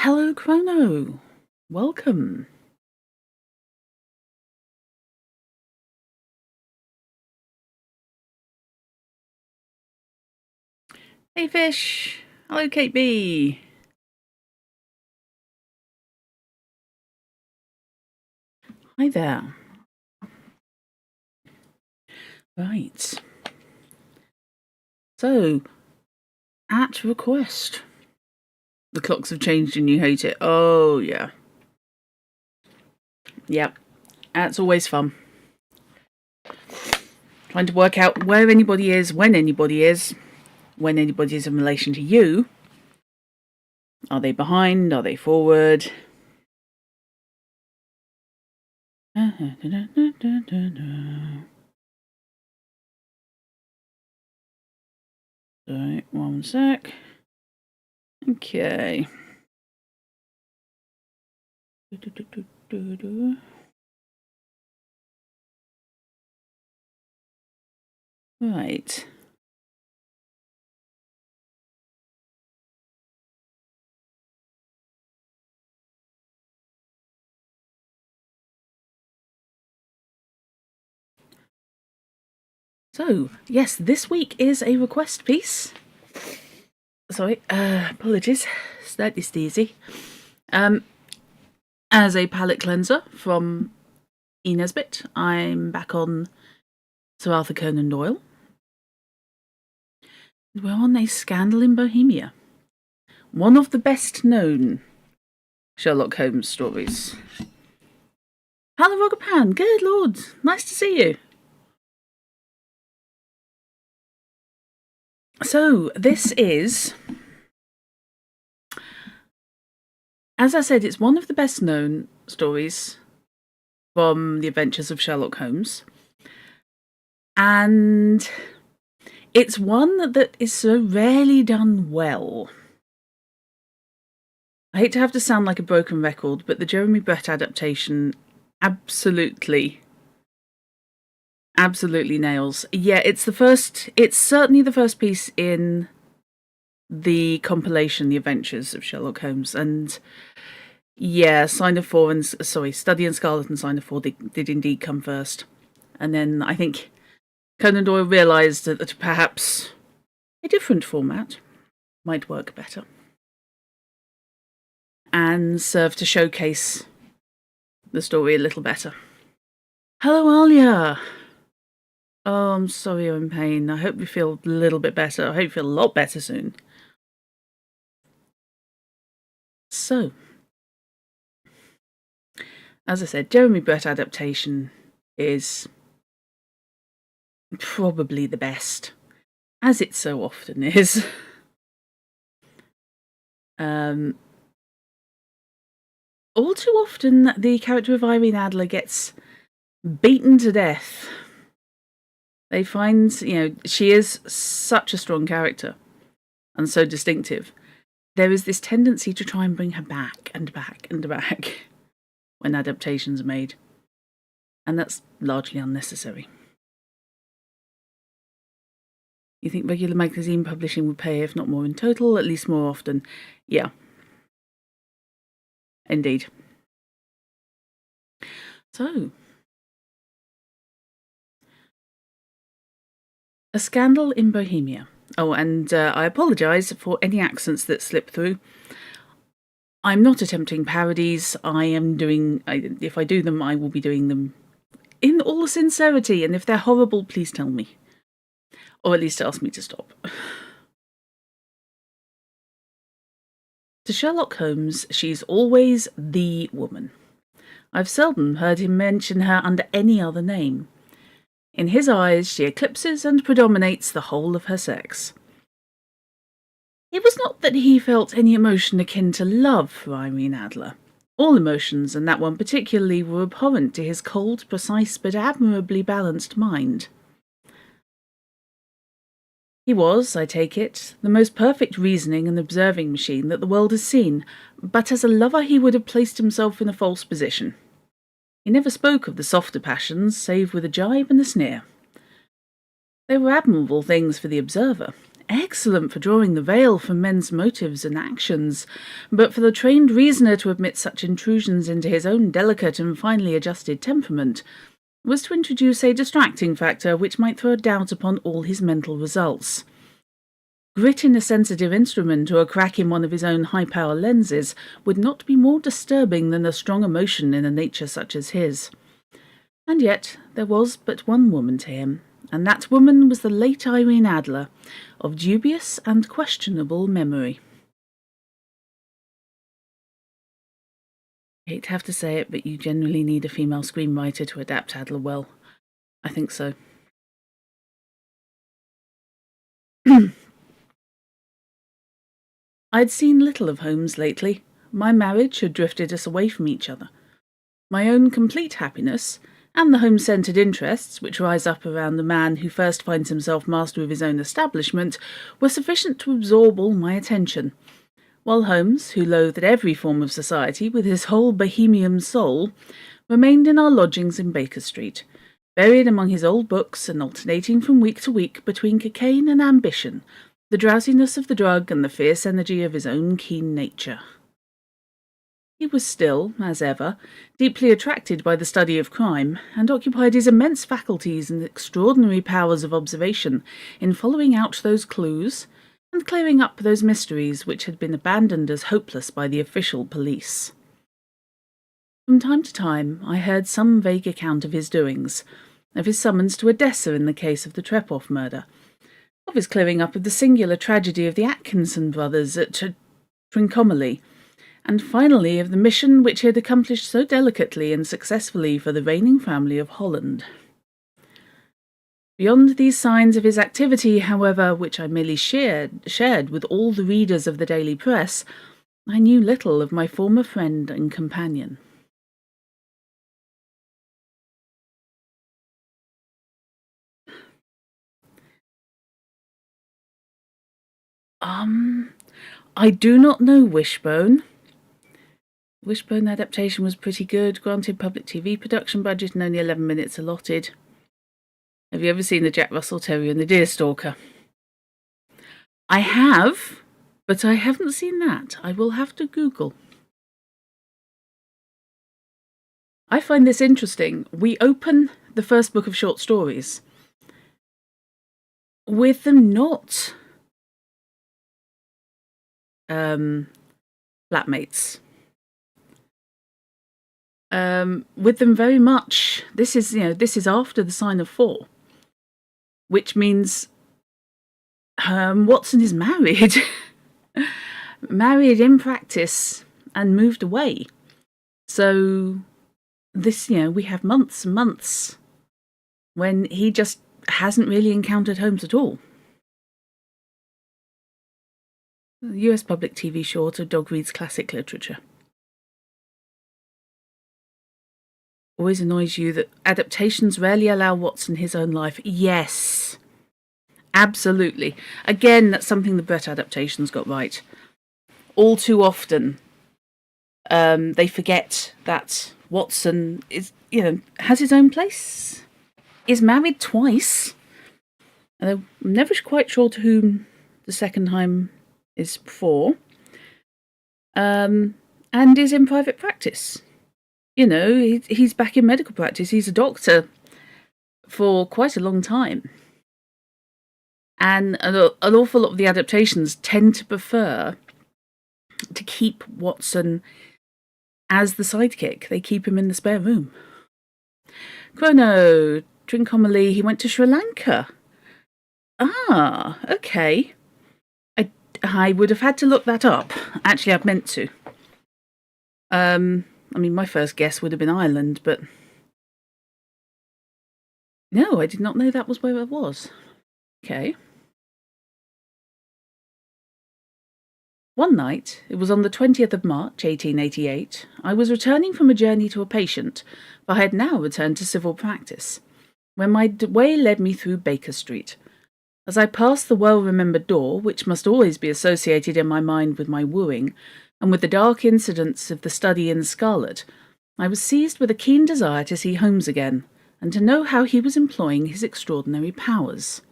Hello, Chrono. Welcome. Hey, Fish. Hello, Kate B. Hi there. Right. So, at request. The clocks have changed and you hate it. Oh, yeah. Yep. That's always fun. Trying to work out where anybody is, when anybody is in relation to you. Are they behind? Are they forward? Right, one sec. Okay. Right. So, yes, this week is a request piece. Sorry, apologies, slightly steezy. As a palette cleanser from E. Nesbit, I'm back on Sir Arthur Conan Doyle. We're on A Scandal in Bohemia, one of the best known Sherlock Holmes stories. Hello, Rogapan, good lord, nice to see you. So, this is, as I said, it's one of the best known stories from the adventures of Sherlock Holmes. And it's one that is so rarely done well. I hate to have to sound like a broken record, but the Jeremy Brett adaptation absolutely nails. Yeah, it's certainly the first piece in the compilation, The Adventures of Sherlock Holmes. And yeah, Study in Scarlet and Sign of Four did indeed come first. And then I think Conan Doyle realised that perhaps a different format might work better and serve to showcase the story a little better. Hello, Alia. Oh, I'm sorry you're in pain. I hope you feel a little bit better. I hope you feel a lot better soon. So, as I said, Jeremy Brett adaptation is probably the best, as it so often is. All too often, the character of Irene Adler gets beaten to death. They find, she is such a strong character and so distinctive. There is this tendency to try and bring her back and back and back when adaptations are made. And that's largely unnecessary. You think regular magazine publishing would pay, if not more in total, at least more often? Yeah. Indeed. So, A Scandal in Bohemia. Oh, and I apologise for any accents that slip through. I'm not attempting parodies. If I do them, I will be doing them in all sincerity, and if they're horrible, please tell me. Or at least ask me to stop. To Sherlock Holmes, she's always the woman. I've seldom heard him mention her under any other name. In his eyes, she eclipses and predominates the whole of her sex. It was not that he felt any emotion akin to love for Irene Adler. All emotions, and that one particularly, were abhorrent to his cold, precise, but admirably balanced mind. He was, I take it, the most perfect reasoning and observing machine that the world has seen, but as a lover he would have placed himself in a false position. He never spoke of the softer passions, save with a jibe and a sneer. They were admirable things for the observer. Excellent for drawing the veil from men's motives and actions, but for the trained reasoner to admit such intrusions into his own delicate and finely adjusted temperament was to introduce a distracting factor which might throw a doubt upon all his mental results. Grit in a sensitive instrument or a crack in one of his own high-power lenses would not be more disturbing than a strong emotion in a nature such as his. And yet there was but one woman to him, and that woman was the late Irene Adler, of dubious and questionable memory. I hate to have to say it, but you generally need a female screenwriter to adapt Adler well. I think so. I'd seen little of Holmes lately. My marriage had drifted us away from each other. My own complete happiness, and the home-centred interests which rise up around the man who first finds himself master of his own establishment, were sufficient to absorb all my attention, while Holmes, who loathed every form of society with his whole Bohemian soul, remained in our lodgings in Baker Street, buried among his old books and alternating from week to week between cocaine and ambition, the drowsiness of the drug and the fierce energy of his own keen nature. He was still, as ever, deeply attracted by the study of crime, and occupied his immense faculties and extraordinary powers of observation in following out those clues and clearing up those mysteries which had been abandoned as hopeless by the official police. From time to time I heard some vague account of his doings, of his summons to Odessa in the case of the Trepoff murder, of his clearing up of the singular tragedy of the Atkinson brothers at Trincomalee, and finally of the mission which he had accomplished so delicately and successfully for the reigning family of Holland. Beyond these signs of his activity, however, which I merely shared with all the readers of the daily press, I knew little of my former friend and companion. I do not know Wishbone. Wishbone adaptation was pretty good, granted public TV production budget and only 11 minutes allotted. Have you ever seen the Jack Russell Terrier and the Deerstalker? I have, but I haven't seen that. I will have to Google. I find this interesting. We open the first book of short stories with them not flatmates. With them very much, this is after the sign of 4, which means Watson is married, married in practice and moved away. So this, we have months and months when he just hasn't really encountered Holmes at all. The US public TV short of Dog Reads Classic Literature. Always annoys you that adaptations rarely allow Watson his own life. Yes, absolutely. Again, that's something the Brett adaptations got right. All too often, they forget that Watson is, has his own place, is married twice, and I'm never quite sure to whom the second time is for, and is in private practice. He's back in medical practice. He's a doctor for quite a long time. And an awful lot of the adaptations tend to prefer to keep Watson as the sidekick. They keep him in the spare room. Chrono, Trincomalee, he went to Sri Lanka. Ah, okay. I would have had to look that up. Actually, I've meant to. My first guess would have been Ireland, but no, I did not know that was where it was. Okay. One night, it was on the 20th of March, 1888, I was returning from a journey to a patient, for I had now returned to civil practice, when my way led me through Baker Street. As I passed the well-remembered door, which must always be associated in my mind with my wooing, and with the dark incidents of the study in scarlet, I was seized with a keen desire to see Holmes again, and to know how he was employing his extraordinary powers.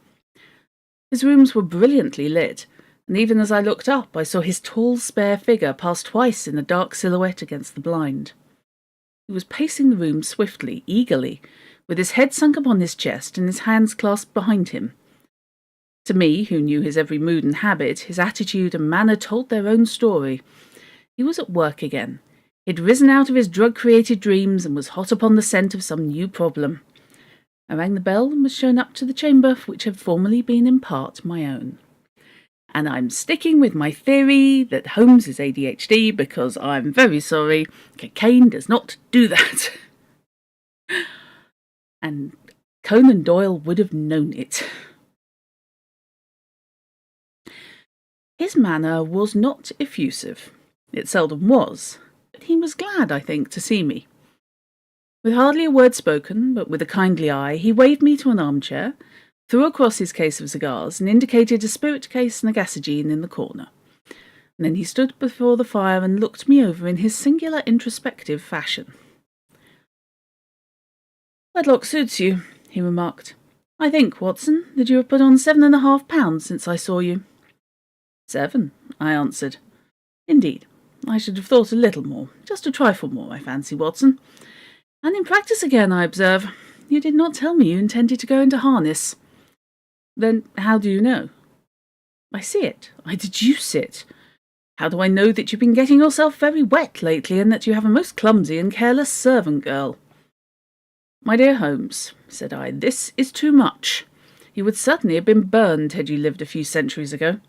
His rooms were brilliantly lit, and even as I looked up, I saw his tall, spare figure pass twice in a dark silhouette against the blind. He was pacing the room swiftly, eagerly, with his head sunk upon his chest and his hands clasped behind him. To me, who knew his every mood and habit, his attitude and manner told their own story. He was at work again. He'd risen out of his drug-created dreams and was hot upon the scent of some new problem. I rang the bell and was shown up to the chamber which had formerly been in part my own. And I'm sticking with my theory that Holmes is ADHD because I'm very sorry, cocaine does not do that. And Conan Doyle would have known it. His manner was not effusive. It seldom was, but he was glad, I think, to see me. With hardly a word spoken, but with a kindly eye, he waved me to an armchair, threw across his case of cigars, and indicated a spirit case and a gasogene in the corner. And then he stood before the fire and looked me over in his singular introspective fashion. "Wedlock suits you," he remarked. "I think, Watson, that you have put on 7.5 pounds since I saw you." "7," I answered. "Indeed, I should have thought a little more, just a trifle more, I fancy, Watson. And in practice again, I observe. You did not tell me you intended to go into harness." "Then how do you know?" "I see it. I deduce it. How do I know that you've been getting yourself very wet lately, and that you have a most clumsy and careless servant girl?" "My dear Holmes," said I, "this is too much. You would certainly have been burned had you lived a few centuries ago.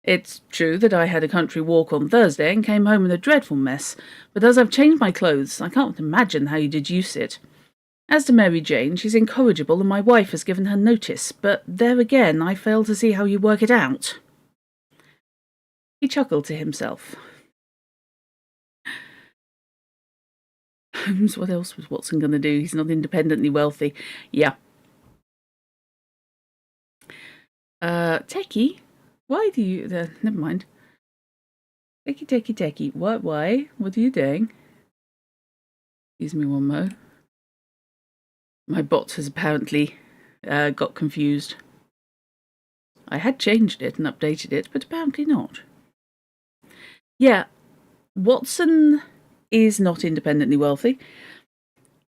It's true that I had a country walk on Thursday and came home in a dreadful mess, but as I've changed my clothes, I can't imagine how you deduce it. As to Mary Jane, she's incorrigible and my wife has given her notice, but there again I fail to see how you work it out." He chuckled to himself. Holmes, what else was Watson going to do? He's not independently wealthy. Yeah. Techie? Why do you... never mind. Techie. What? Why? What are you doing? Excuse me one mo. My bot has apparently got confused. I had changed it and updated it, but apparently not. Yeah, Watson is not independently wealthy.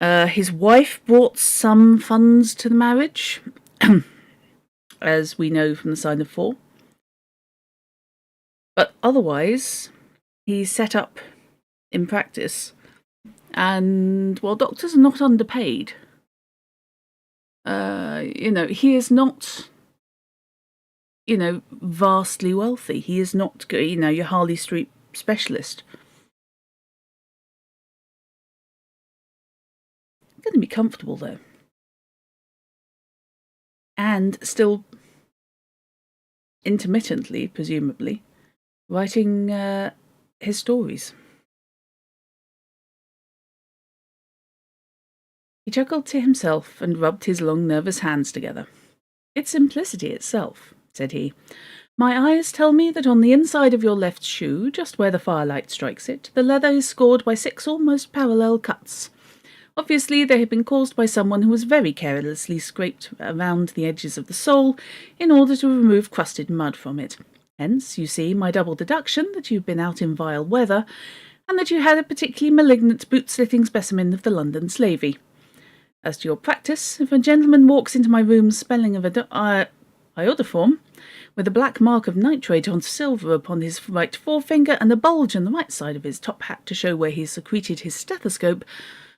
His wife brought some funds to the marriage, as we know from the sign of 4. But otherwise, he's set up in practice. And while doctors are not underpaid, he is not, vastly wealthy. He is not, your Harley Street specialist. Going to be comfortable, though. And still, intermittently, presumably, writing his stories. He chuckled to himself and rubbed his long, nervous hands together. "It's simplicity itself," said he. "My eyes tell me that on the inside of your left shoe, just where the firelight strikes it, the leather is scored by 6 almost parallel cuts. Obviously, they have been caused by someone who has very carelessly scraped around the edges of the sole in order to remove crusted mud from it. Hence, you see, my double deduction that you've been out in vile weather, and that you had a particularly malignant boot-slitting specimen of the London slavey. As to your practice, if a gentleman walks into my room smelling of iodoform, with a black mark of nitrate on silver upon his right forefinger and a bulge on the right side of his top hat to show where he secreted his stethoscope,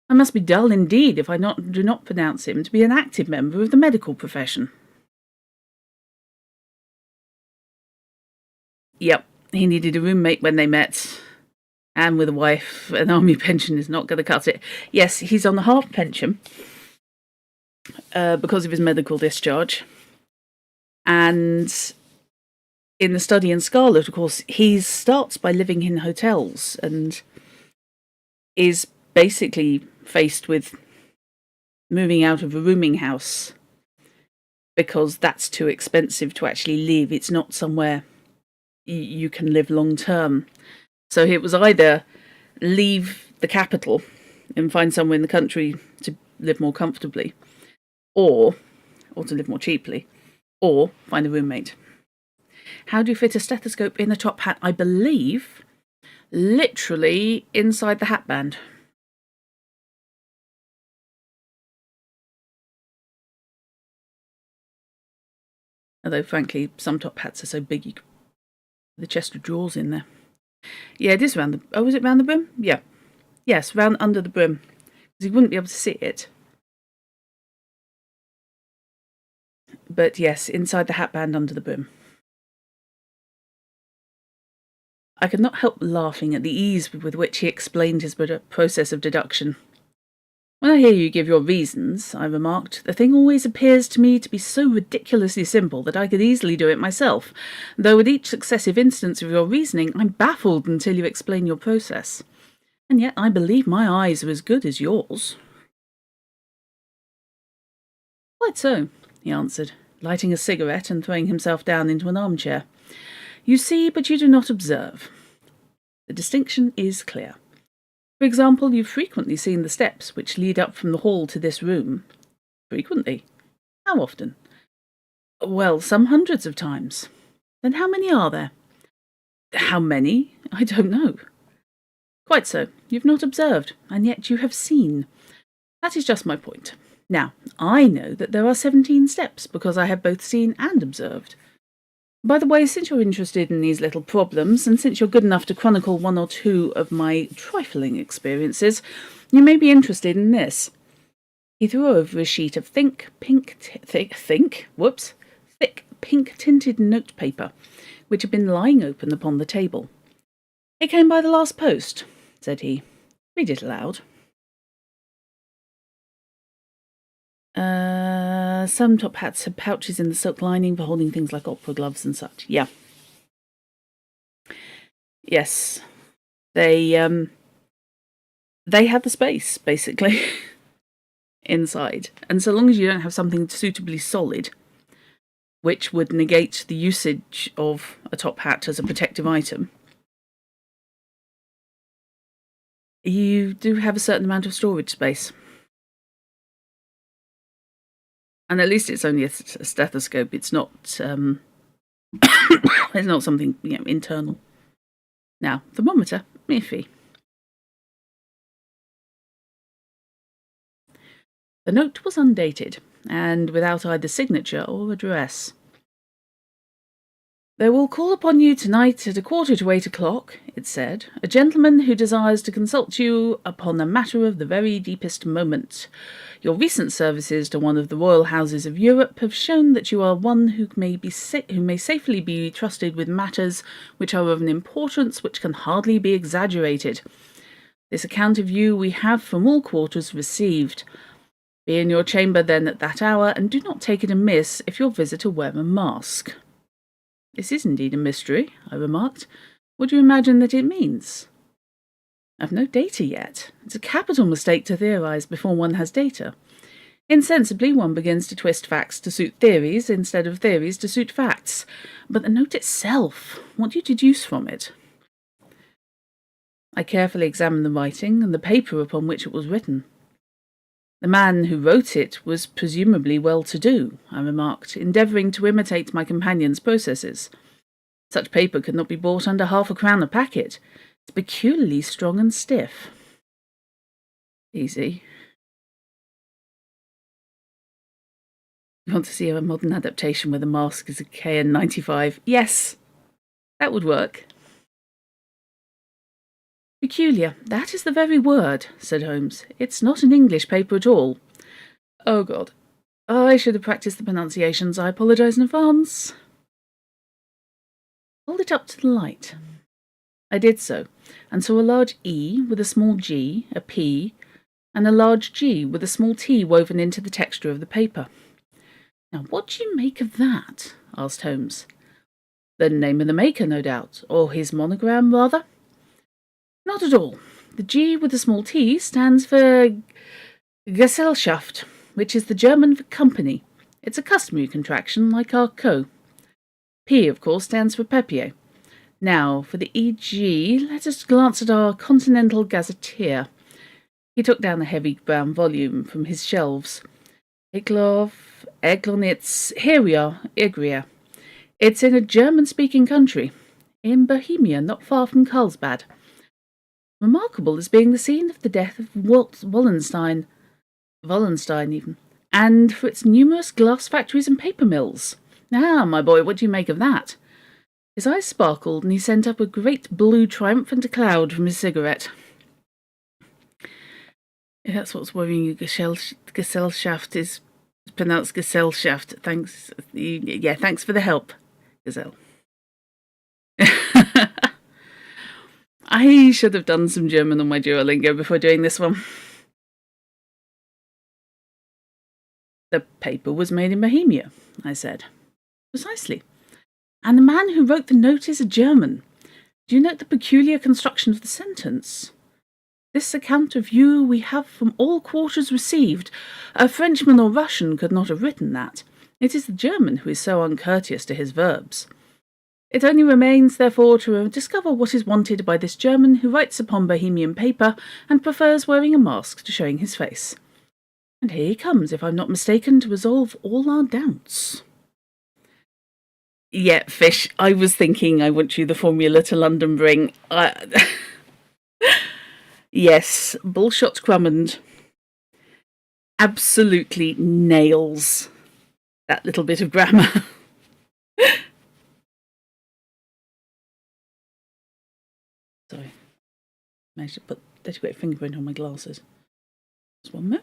I must be dull indeed if I do not pronounce him to be an active member of the medical profession." Yep, he needed a roommate when they met, and with a wife, an army pension is not going to cut it. Yes, he's on a half pension because of his medical discharge. And in The Study in Scarlet, of course, he starts by living in hotels and is basically faced with moving out of a rooming house because that's too expensive to actually live. It's not somewhere you can live long term. So it was either leave the capital and find somewhere in the country to live more comfortably, or to live more cheaply, or find a roommate. How do you fit a stethoscope in a top hat? I believe literally inside the hatband. Although, frankly, some top hats are so big you could put the chest of drawers in there. Yeah, it is round the... Oh, is it round the brim? Yeah. Yes, round under the brim. Because you wouldn't be able to see it. But yes, inside the hatband under the brim. I could not help laughing at the ease with which he explained his process of deduction. When I hear you give your reasons, I remarked, the thing always appears to me to be so ridiculously simple that I could easily do it myself, though with each successive instance of your reasoning I'm baffled until you explain your process. And yet I believe my eyes are as good as yours. Quite so, he answered, lighting a cigarette and throwing himself down into an armchair. You see, but you do not observe. The distinction is clear. For example, you've frequently seen the steps which lead up from the hall to this room. Frequently? How often? Well, some hundreds of times. Then how many are there? How many? I don't know. Quite so. You've not observed, and yet you have seen. That is just my point. Now, I know that there are 17 steps, because I have both seen and observed. By the way, since you're interested in these little problems, and since you're good enough to chronicle one or two of my trifling experiences, you may be interested in this. He threw over a sheet of thick pink-tinted notepaper, which had been lying open upon the table. It came by the last post, said he. Read it aloud. Some top hats have pouches in the silk lining for holding things like opera gloves and such. Yeah. Yes. They have the space, basically, inside. And so long as you don't have something suitably solid, which would negate the usage of a top hat as a protective item, you do have a certain amount of storage space. And at least it's only a stethoscope. It's not it's not something, internal. Now, thermometer, iffy. The note was undated, and without either signature or address. There will call upon you tonight at 7:45, it said, a gentleman who desires to consult you upon a matter of the very deepest moment. Your recent services to one of the royal houses of Europe have shown that you are one who may safely be trusted with matters which are of an importance which can hardly be exaggerated. This account of you we have from all quarters received. Be in your chamber then at that hour, and do not take it amiss if your visitor wear a mask. This is indeed a mystery, I remarked. What do you imagine that it means? I've no data yet. It's a capital mistake to theorise before one has data. Insensibly, one begins to twist facts to suit theories instead of theories to suit facts. But the note itself, what do you deduce from it? I carefully examined the writing and the paper upon which it was written. The man who wrote it was presumably well-to-do, I remarked, endeavouring to imitate my companion's processes. Such paper could not be bought under £0.50 a packet. It's peculiarly strong and stiff. Easy. You want to see a modern adaptation where the mask is a KN95? Yes, that would work. Peculiar, that is the very word, said Holmes. It's not an English paper at all. Oh, God. I should have practised the pronunciations. I apologise in advance. Hold it up to the light. I did so, and saw a large E with a small g, a P, and a large G with a small T woven into the texture of the paper. Now, what do you make of that? Asked Holmes. The name of the maker, no doubt, or his monogram, rather? Not at all. The G with a small t stands for Gesellschaft, which is the German for company. It's a customary contraction, like our co. P, of course, stands for papier. Now, for the EG, let us glance at our Continental Gazetteer. He took down a heavy brown volume from his shelves. Eklov Eglonitz. Here we are, Igria. It's in a German-speaking country, in Bohemia, not far from Karlsbad. Remarkable as being the scene of the death of Wallenstein even, and for its numerous glass factories and paper mills. Ah, my boy, what do you make of that? His eyes sparkled, and he sent up a great blue triumphant cloud from his cigarette. If that's what's worrying you, Gesellschaft is pronounced Gesellschaft. Thanks. Yeah, thanks for the help, Gazelle. I should have done some German on my Duolingo before doing this one. The paper was made in Bohemia, I said. Precisely. And the man who wrote the note is a German. Do you note the peculiar construction of the sentence? This account of you we have from all quarters received. A Frenchman or Russian could not have written that. It is the German who is so uncourteous to his verbs. It only remains, therefore, to discover what is wanted by this German who writes upon Bohemian paper and prefers wearing a mask to showing his face. And here he comes, if I'm not mistaken, to resolve all our doubts. Yeah, Fish, I was thinking I want you the formula to London bring. Yes, Bullshot Crummond absolutely nails that little bit of grammar. Sorry, managed to put a dirty great fingerprint on my glasses. Just one more.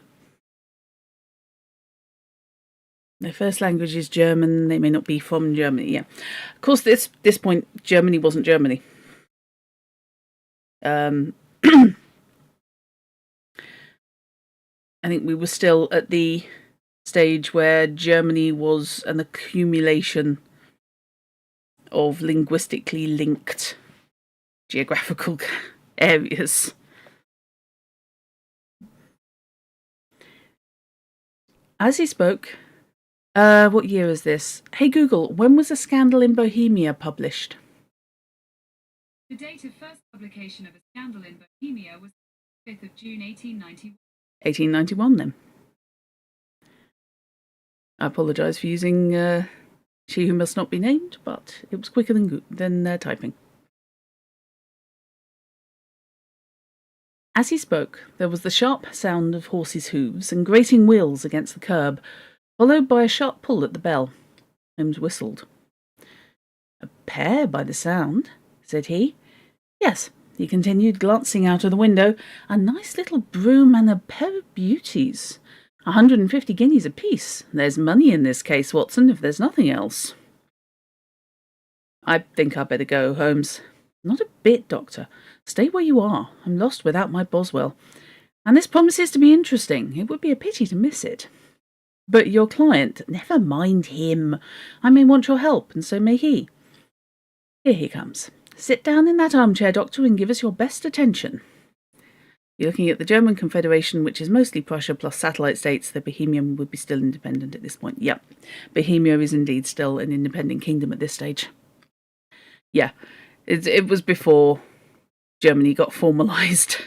Their first language is German. They may not be from Germany. Yeah, of course. This point, Germany wasn't Germany. I think we were still at the stage where Germany was an accumulation of linguistically linked geographical areas. As he spoke, what year is this? Hey Google, when was A Scandal in Bohemia published? The date of first publication of A Scandal in Bohemia was 5th of June 1891. 1891 then. I apologise for using She Who Must Not Be Named, but it was quicker than typing. As he spoke, there was the sharp sound of horses' hooves and grating wheels against the curb, followed by a sharp pull at the bell. Holmes whistled. A pair, by the sound, said he. Yes, he continued, glancing out of the window. A nice little broom and a pair of beauties. 150 guineas apiece. There's money in this case, Watson, if there's nothing else. I think I'd better go, Holmes. Not a bit, Doctor. Stay where you are. I'm lost without my Boswell. And this promises to be interesting. It would be a pity to miss it. But your client, never mind him. I may want your help, and so may he. Here he comes. Sit down in that armchair, Doctor, and give us your best attention. You're looking at the German Confederation, which is mostly Prussia plus satellite states. The Bohemia would be still independent at this point. Yep, Bohemia is indeed still an independent kingdom at this stage. Yeah, it was before Germany got formalised.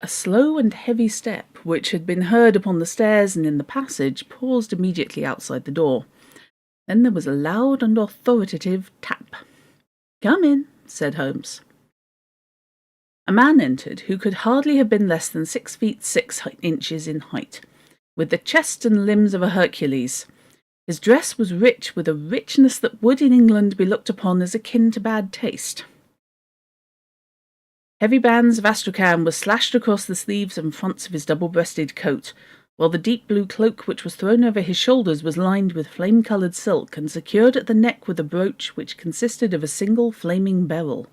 A slow and heavy step, which had been heard upon the stairs and in the passage, paused immediately outside the door. Then there was a loud and authoritative tap. Come in, said Holmes. A man entered who could hardly have been less than 6 feet 6 inches in height, with the chest and limbs of a Hercules. His dress was rich, with a richness that would in England be looked upon as akin to bad taste. Heavy bands of astrakhan were slashed across the sleeves and fronts of his double-breasted coat, while the deep blue cloak which was thrown over his shoulders was lined with flame-coloured silk and secured at the neck with a brooch which consisted of a single flaming beryl.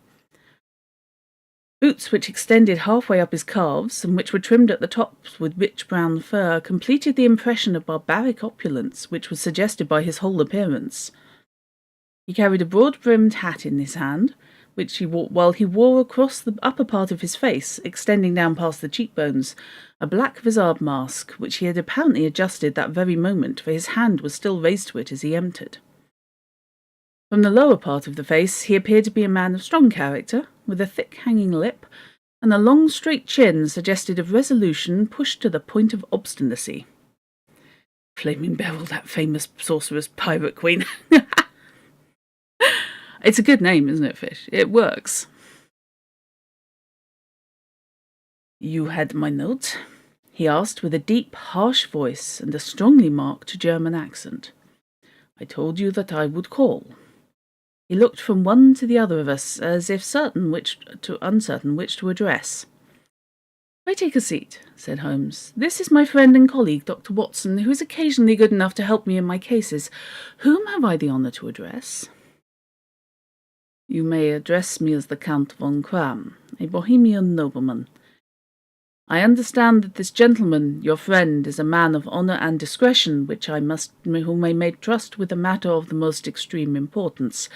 Boots which extended halfway up his calves, and which were trimmed at the tops with rich brown fur, completed the impression of barbaric opulence which was suggested by his whole appearance. He carried a broad-brimmed hat in his hand, which he wore, while he wore across the upper part of his face, extending down past the cheekbones, a black visard mask, which he had apparently adjusted that very moment, for his hand was still raised to it as he entered. From the lower part of the face he appeared to be a man of strong character, with a thick hanging lip, and a long straight chin suggested of resolution pushed to the point of obstinacy. Flaming Beryl, that famous sorcerer's pirate queen. It's a good name, isn't it, Fish? It works. You had my note? He asked with a deep, harsh voice and a strongly marked German accent. I told you that I would call. He looked from one to the other of us, as if uncertain which to address. Pray take a seat, said Holmes. This is my friend and colleague, Dr. Watson, who is occasionally good enough to help me in my cases. Whom have I the honour to address? You may address me as the Count von Kram, a Bohemian nobleman. I understand that this gentleman, your friend, is a man of honour and discretion, whom I may trust with a matter of the most extreme importance.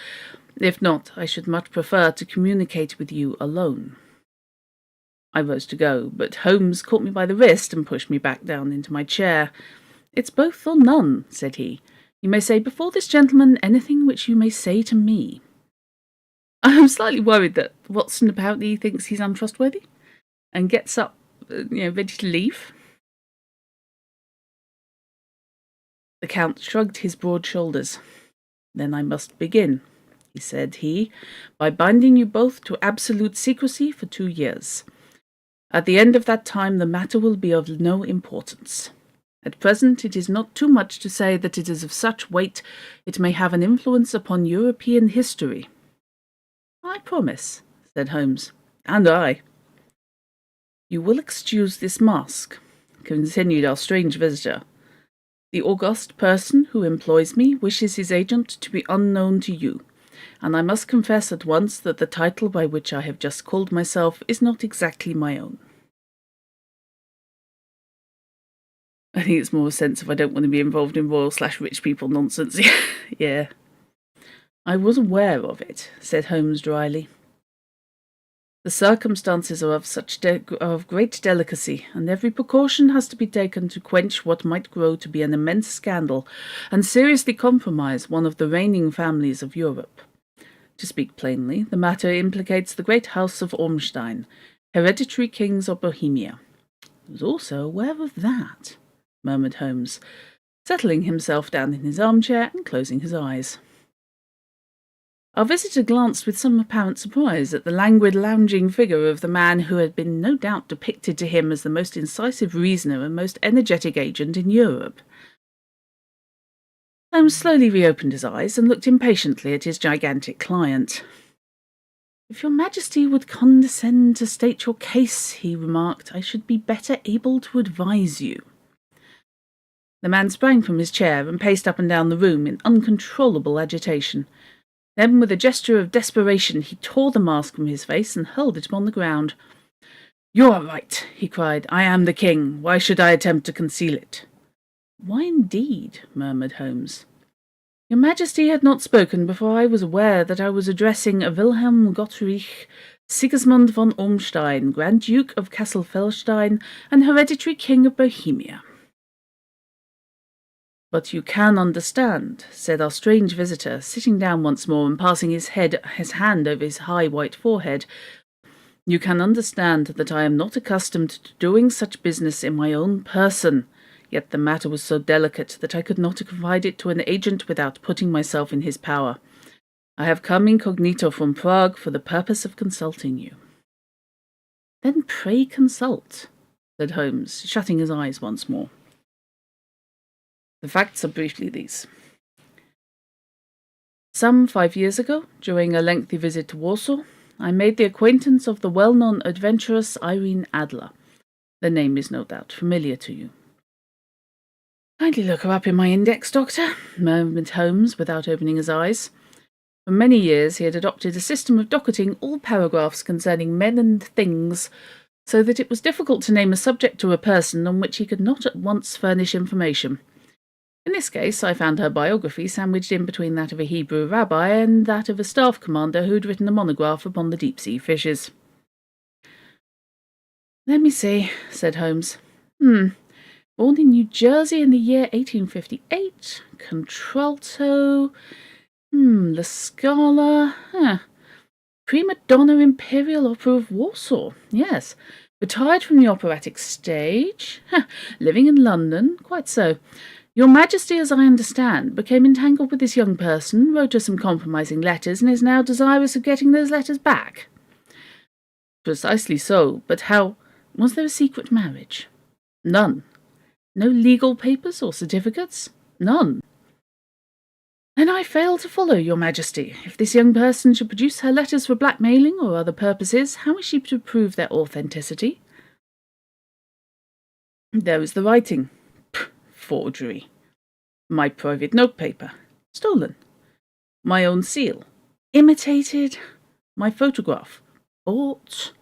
If not, I should much prefer to communicate with you alone. I rose to go, but Holmes caught me by the wrist and pushed me back down into my chair. It's both or none, said he. You may say before this gentleman anything which you may say to me. I'm slightly worried that Watson apparently thinks he's untrustworthy and gets up, ready to leave. The Count shrugged his broad shoulders. Then I must begin, said he, by binding you both to absolute secrecy for 2 years. At the end of that time the matter will be of no importance. At present it is not too much to say that it is of such weight it may have an influence upon European history. I promise, said Holmes. And I. You will excuse this mask, continued our strange visitor. The august person who employs me wishes his agent to be unknown to you, and I must confess at once that the title by which I have just called myself is not exactly my own. I think it's more a sense of I don't want to be involved in royal/rich people nonsense. Yeah. I was aware of it, said Holmes dryly. The circumstances are of great delicacy, and every precaution has to be taken to quench what might grow to be an immense scandal and seriously compromise one of the reigning families of Europe. To speak plainly, the matter implicates the great house of Ormstein, hereditary kings of Bohemia. I was also aware of that, murmured Holmes, settling himself down in his armchair and closing his eyes. Our visitor glanced with some apparent surprise at the languid, lounging figure of the man who had been no doubt depicted to him as the most incisive reasoner and most energetic agent in Europe. Holmes slowly reopened his eyes and looked impatiently at his gigantic client. If your Majesty would condescend to state your case, he remarked, I should be better able to advise you. The man sprang from his chair and paced up and down the room in uncontrollable agitation. Then, with a gesture of desperation, he tore the mask from his face and hurled it upon the ground. You are right, he cried. I am the king. Why should I attempt to conceal it? Why indeed? Murmured Holmes. Your Majesty had not spoken before I was aware that I was addressing a Wilhelm Gottfried Sigismund von Ormstein, Grand Duke of Kassel-Felstein and hereditary King of Bohemia. But you can understand, said our strange visitor, sitting down once more and passing his hand over his high white forehead. You can understand that I am not accustomed to doing such business in my own person, yet the matter was so delicate that I could not confide it to an agent without putting myself in his power. I have come incognito from Prague for the purpose of consulting you. Then pray consult, said Holmes, shutting his eyes once more. The facts are briefly these. Some 5 years ago, during a lengthy visit to Warsaw, I made the acquaintance of the well-known adventuress Irene Adler. The name is no doubt familiar to you. Kindly look her up in my index, Doctor, murmured Holmes without opening his eyes. For many years he had adopted a system of docketing all paragraphs concerning men and things, so that it was difficult to name a subject or a person on which he could not at once furnish information. In this case, I found her biography sandwiched in between that of a Hebrew rabbi and that of a staff commander who had written a monograph upon the deep-sea fishes. Let me see, said Holmes. Born in New Jersey in the year 1858. Contralto. La Scala. Prima donna Imperial Opera of Warsaw, yes. Retired from the operatic stage. Living in London, quite so. Your Majesty, as I understand, became entangled with this young person, wrote her some compromising letters, and is now desirous of getting those letters back. Precisely so, but how? Was there a secret marriage? None. No legal papers or certificates? None. And I fail to follow, Your Majesty. If this young person should produce her letters for blackmailing or other purposes, how is she to prove their authenticity? There is the writing. Forgery. My private notepaper. Stolen. My own seal. Imitated. My photograph. Bought.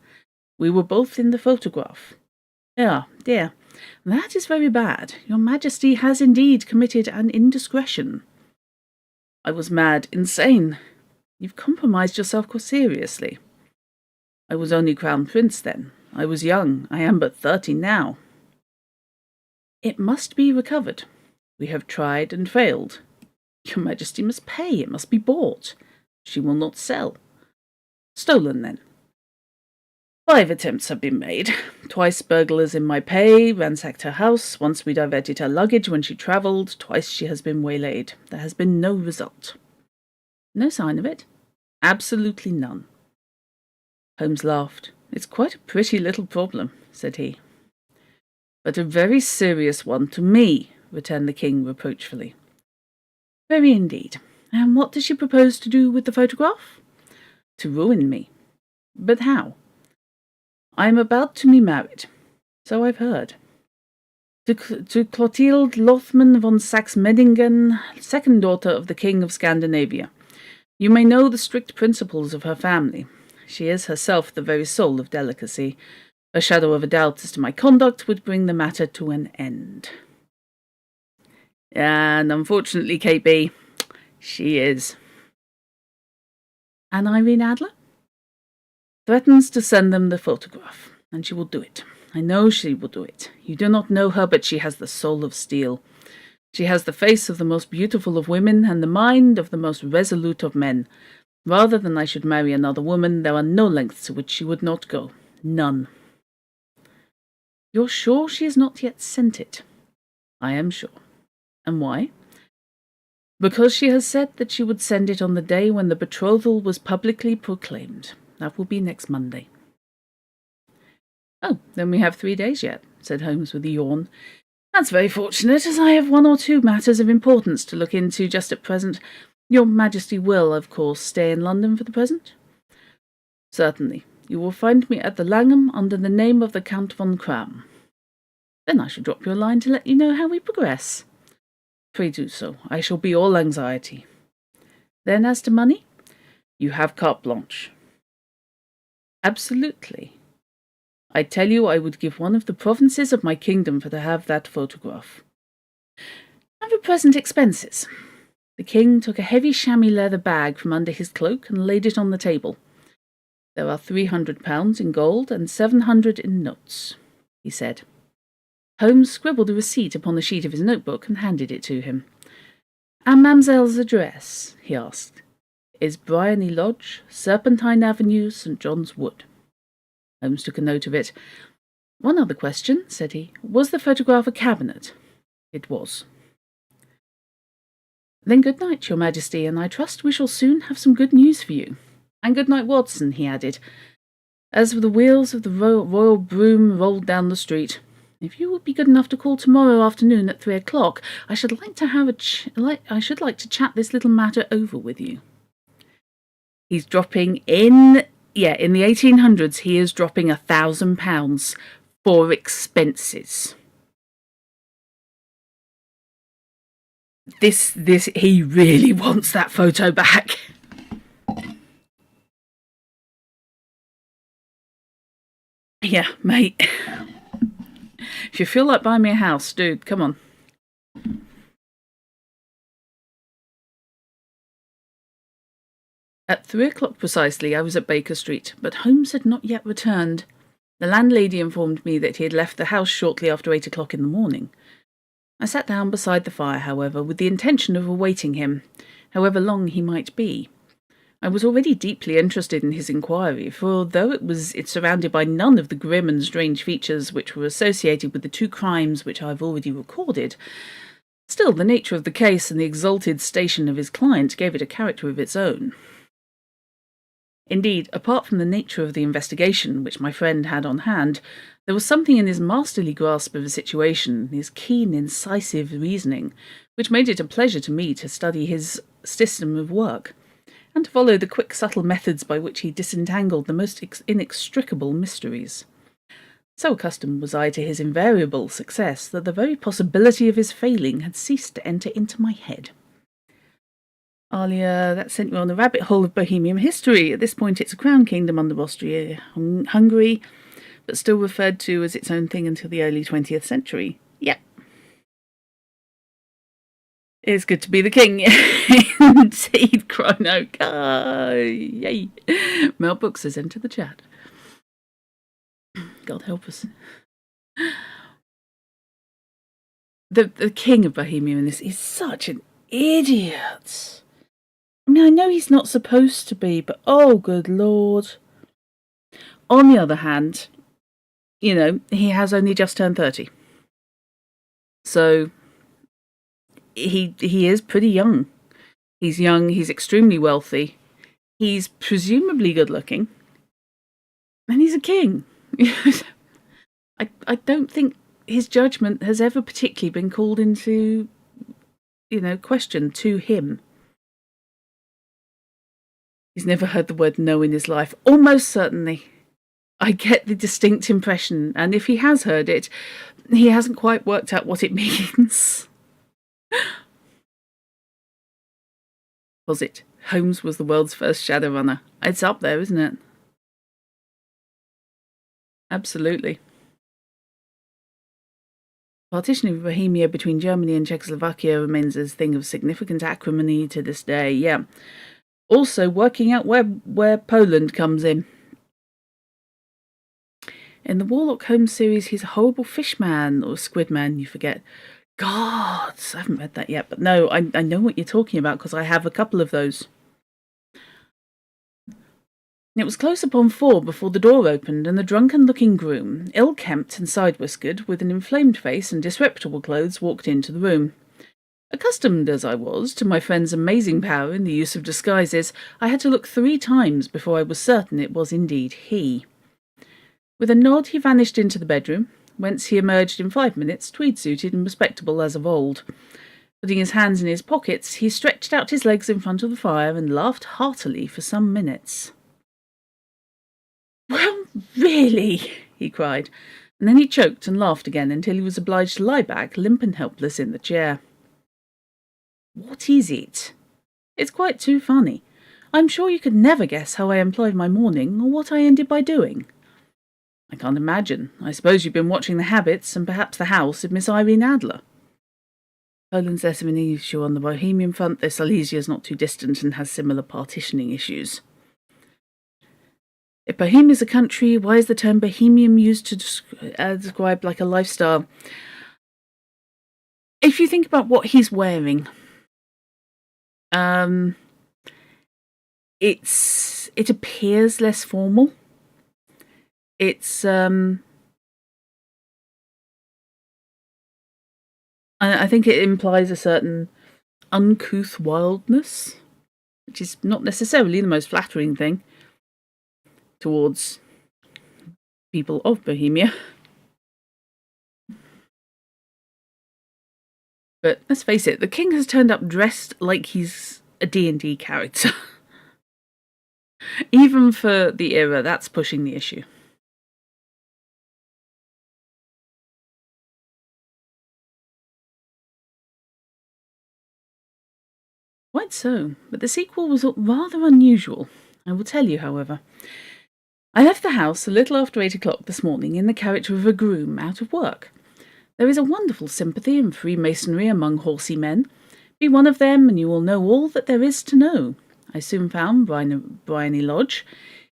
We were both in the photograph. Ah, dear. That is very bad. Your Majesty has indeed committed an indiscretion. I was mad, insane. You've compromised yourself seriously. I was only Crown Prince then. I was young. I am but 30 now. It must be recovered. We have tried and failed. Your Majesty must pay. It must be bought. She will not sell. Stolen, then. 5 attempts have been made. Twice burglars in my pay ransacked her house. Once we diverted her luggage when she travelled. Twice she has been waylaid. There has been no result. No sign of it? Absolutely none. Holmes laughed. It's quite a pretty little problem, said he. But a very serious one to me, returned the king reproachfully. Very indeed. And what does she propose to do with the photograph? To ruin me. But how? I am about to be married, so I've heard. To Clotilde Lothman von Saxe-Meiningen, second daughter of the King of Scandinavia. You may know the strict principles of her family. She is herself the very soul of delicacy. A shadow of a doubt as to my conduct would bring the matter to an end. And unfortunately, KB, she is. And Irene Adler? Threatens to send them the photograph, and she will do it. I know she will do it. You do not know her, but she has the soul of steel. She has the face of the most beautiful of women, and the mind of the most resolute of men. Rather than I should marry another woman, there are no lengths to which she would not go. None. You're sure she has not yet sent it? I am sure. And why? Because she has said that she would send it on the day when the betrothal was publicly proclaimed. That will be next Monday. Oh, then we have 3 days yet, said Holmes with a yawn. That's very fortunate, as I have 1 or 2 matters of importance to look into just at present. Your Majesty will, of course, stay in London for the present? Certainly. You will find me at the Langham under the name of the Count von Kramm. Then I shall drop you a line to let you know how we progress. Pray do so. I shall be all anxiety. Then as to money? You have carte blanche. Absolutely. I tell you I would give one of the provinces of my kingdom for to have that photograph. And for present expenses. The king took a heavy chamois leather bag from under his cloak and laid it on the table. There are £300 in gold and 700 in notes, he said. Holmes scribbled a receipt upon the sheet of his notebook and handed it to him. And Mamselle's address, he asked, is Bryony Lodge, Serpentine Avenue, St. John's Wood. Holmes took a note of it. One other question, said he. Was the photograph a cabinet? It was. Then good night, Your Majesty, and I trust we shall soon have some good news for you. And good night, Watson, he added, as the wheels of the royal brougham rolled down the street. If you would be good enough to call tomorrow afternoon at 3 o'clock, I should like to have I should like to chat this little matter over with you. He's dropping in the 1800s. He is dropping £1,000 for expenses. He really wants that photo back. Yeah, mate. If you feel like buying me a house, dude, come on. At 3 o'clock precisely, I was at Baker Street, but Holmes had not yet returned. The landlady informed me that he had left the house shortly after 8 o'clock in the morning. I sat down beside the fire, however, with the intention of awaiting him, however long he might be. I was already deeply interested in his inquiry, for though it's surrounded by none of the grim and strange features which were associated with the two crimes which I have already recorded, still the nature of the case and the exalted station of his client gave it a character of its own. Indeed, apart from the nature of the investigation which my friend had on hand, there was something in his masterly grasp of the situation, his keen, incisive reasoning, which made it a pleasure to me to study his system of work, and to follow the quick, subtle methods by which he disentangled the most inextricable mysteries. So accustomed was I to his invariable success that the very possibility of his failing had ceased to enter into my head. Alia, that sent you on the rabbit hole of Bohemian history. At this point, it's a crown kingdom under Austria-Hungary, but still referred to as its own thing until the early 20th century. Yep. It's good to be the king. Indeed, Chronoke. Yay. Mel Brooks has entered the chat. God help us. The king of Bohemia in this is such an idiot. I mean, I know he's not supposed to be, but oh, good Lord. On the other hand, you know, he has only just turned 30. So he is pretty young. He's young, he's extremely wealthy, he's presumably good looking, and he's a king. I don't think his judgment has ever particularly been called into, question to him. He's never heard the word no in his life. Almost certainly. I get the distinct impression, and if he has heard it, he hasn't quite worked out what it means. Was it? Holmes was the world's first Shadowrunner. It's up there, isn't it? Absolutely. Partition of Bohemia between Germany and Czechoslovakia remains a thing of significant acrimony to this day, yeah. Also, working out where Poland comes in. In the Warlock Holmes series, he's a horrible fishman, or squidman, you forget. Gods, I haven't read that yet, but no, I know what you're talking about, because I have a couple of those. It was close upon 4 before the door opened, and the drunken-looking groom, ill-kempt and side-whiskered, with an inflamed face and disreputable clothes, walked into the room. Accustomed as I was to my friend's amazing power in the use of disguises, I had to look 3 times before I was certain it was indeed he. With a nod he vanished into the bedroom, whence he emerged in 5 minutes, tweed-suited and respectable as of old. Putting his hands in his pockets, he stretched out his legs in front of the fire and laughed heartily for some minutes. "Well, really," he cried, and then he choked and laughed again until he was obliged to lie back, limp and helpless, in the chair. "What is it?" "It's quite too funny. I'm sure you could never guess how I employed my morning, or what I ended by doing." "I can't imagine. I suppose you've been watching the habits, and perhaps the house, of Miss Irene Adler." "Poland's less of an issue on the Bohemian front, though Silesia's not too distant and has similar partitioning issues." "If Bohemia's a country, why is the term Bohemian used to describe like a lifestyle?" If you think about what he's wearing, it appears less formal. It's I think it implies a certain uncouth wildness, which is not necessarily the most flattering thing towards people of Bohemia. But let's face it, the king has turned up dressed like he's a D&D character. Even for the era, that's pushing the issue. Quite so, but the sequel was rather unusual. I will tell you, however. I left the house a little after 8 o'clock this morning in the character of a groom out of work. There is a wonderful sympathy and Freemasonry among horsey men. Be one of them, and you will know all that there is to know. I soon found Bryony Lodge.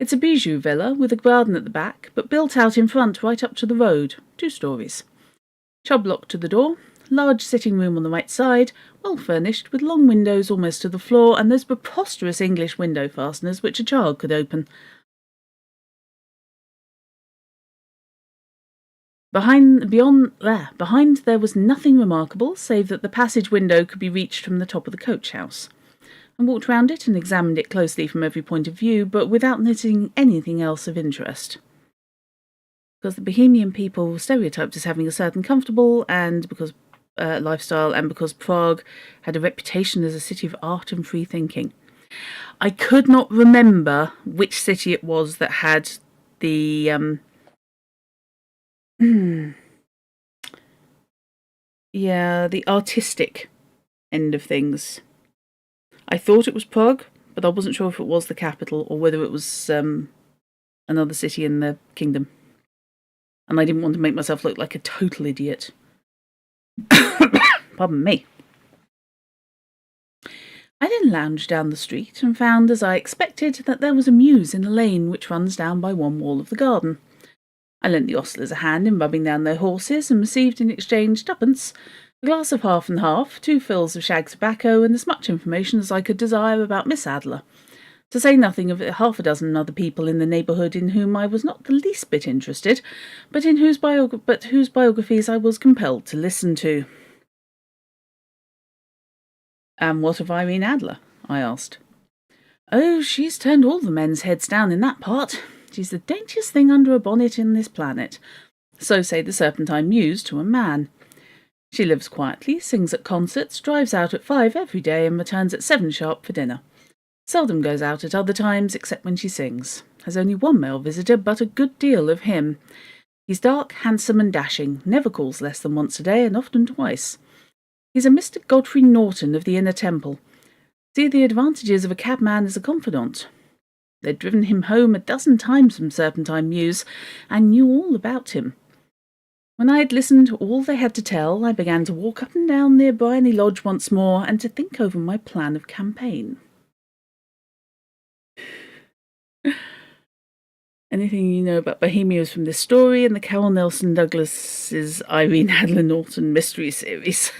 It's a bijou villa with a garden at the back, but built out in front right up to the road, 2 stories. Chubb locked to the door. Large sitting room on the right side, well furnished, with long windows almost to the floor, and those preposterous English window fasteners which a child could open. Behind there was nothing remarkable, save that the passage window could be reached from the top of the coach house. I walked round it and examined it closely from every point of view, but without noticing anything else of interest. Because the Bohemian people were stereotyped as having a certain comfortable and lifestyle, and because Prague had a reputation as a city of art and free thinking. I could not remember which city it was that had the the artistic end of things. I thought it was Prague, but I wasn't sure if it was the capital or whether it was another city in the kingdom. And I didn't want to make myself look like a total idiot. Pardon me. I then lounged down the street and found, as I expected, that there was a mews in a lane which runs down by one wall of the garden. I lent the ostlers a hand in rubbing down their horses, and received in exchange twopence, a glass of half and half, 2 fills of shag tobacco, and as much information as I could desire about Miss Adler, to say nothing of 6 other people in the neighbourhood in whom I was not the least bit interested, but whose biographies I was compelled to listen to. "And what of Irene Adler?" I asked. "Oh, she's turned all the men's heads down in that part. She's the daintiest thing under a bonnet in this planet. So say the Serpentine Mews to a man. She lives quietly, sings at concerts, drives out at 5 every day, and returns at 7 sharp for dinner. Seldom goes out at other times, except when she sings. Has only one male visitor, but a good deal of him. He's dark, handsome, and dashing, never calls less than once a day, and often twice. He's a Mr. Godfrey Norton of the Inner Temple. See the advantages of a cabman as a confidant. They'd driven him home 12 times from Serpentine Mews, and knew all about him. When I had listened to all they had to tell, I began to walk up and down near Bryony Lodge once more, and to think over my plan of campaign." Anything you know about Bohemia is from this story and the Carol Nelson Douglas's Irene Adler Norton mystery series.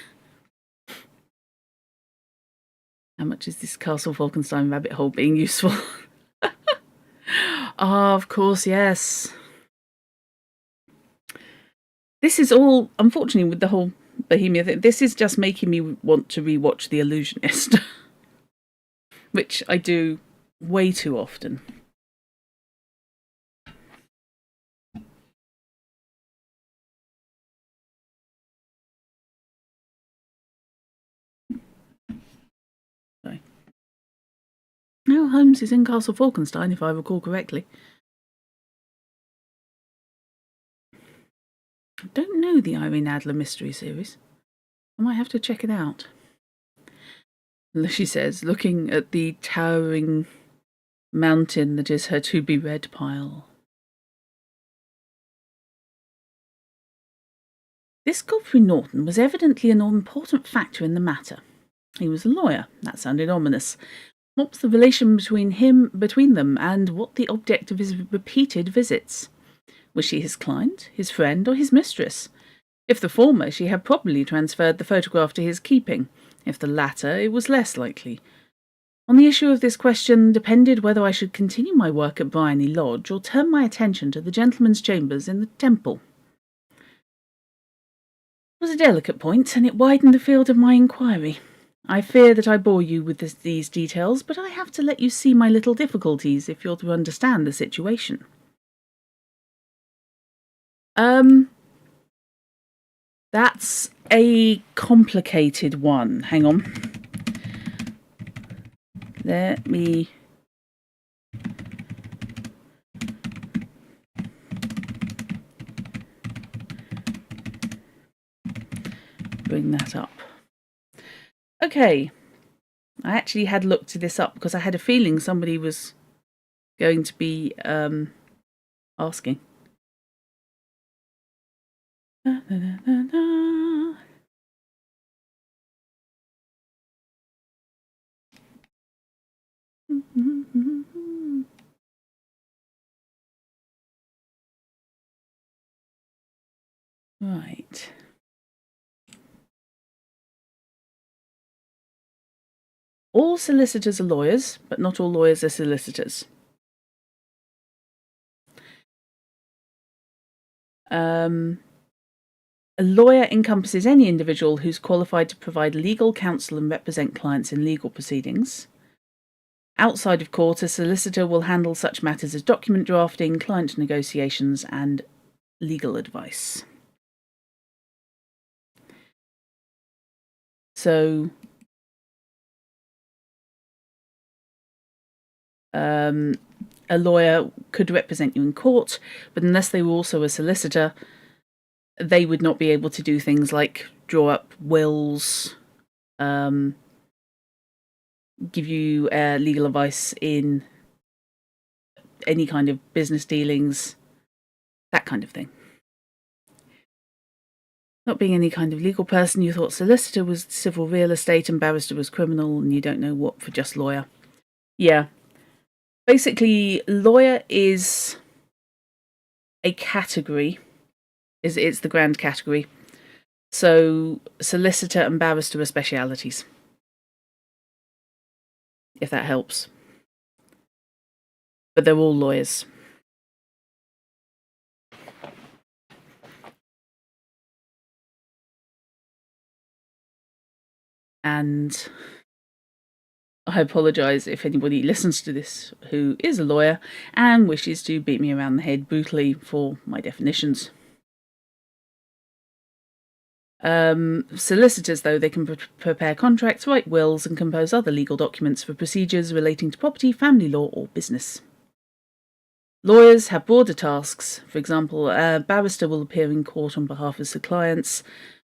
How much is this Castle Falkenstein rabbit hole being useful? Ah, of course, yes. This is all, unfortunately, with the whole Bohemia thing, this is just making me want to rewatch The Illusionist, which I do way too often. Sorry. No, Holmes is in Castle Falkenstein, if I recall correctly. I don't know the Irene Adler mystery series. I might have to check it out. She says, looking at the towering mountain that is her to-be-read pile. This Godfrey Norton was evidently an important factor in the matter. He was a lawyer. That sounded ominous. What was the relation between them, and what the object of his repeated visits? Was she his client, his friend, or his mistress? If the former, she had probably transferred the photograph to his keeping. If the latter, it was less likely. On the issue of this question depended whether I should continue my work at Bryony Lodge or turn my attention to the gentlemen's chambers in the Temple. It was a delicate point, and it widened the field of my inquiry. I fear that I bore you with these details, but I have to let you see my little difficulties if you're to understand the situation. That's a complicated one. Hang on. Let me... bring that up. Okay. I actually had looked this up because I had a feeling somebody was going to be asking. Right. All solicitors are lawyers, but not all lawyers are solicitors. A lawyer encompasses any individual who's qualified to provide legal counsel and represent clients in legal proceedings. Outside of court, a solicitor will handle such matters as document drafting, client negotiations, and legal advice. So, a lawyer could represent you in court, but unless they were also a solicitor, they would not be able to do things like draw up wills, give you legal advice in any kind of business dealings, that kind of thing. Not being any kind of legal person, you thought solicitor was civil real estate and barrister was criminal, and you don't know what for just lawyer. Yeah. Basically, lawyer is a category. It's the grand category. So solicitor and barrister are specialities. If that helps. But they're all lawyers. And I apologise if anybody listens to this who is a lawyer and wishes to beat me around the head brutally for my definitions. Solicitors, though, they can prepare contracts, write wills, and compose other legal documents for procedures relating to property, family law, or business. Lawyers have broader tasks. For example, a barrister will appear in court on behalf of the clients,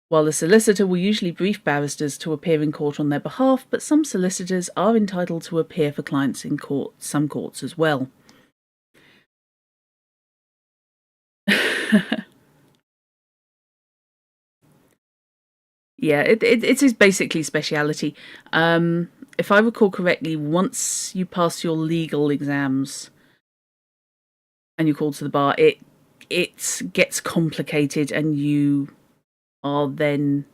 while a solicitor will usually brief barristers to appear in court on their behalf, but some solicitors are entitled to appear for clients in some courts as well. Yeah, it is basically speciality. If I recall correctly, once you pass your legal exams and you're called to the bar, it gets complicated, and you are then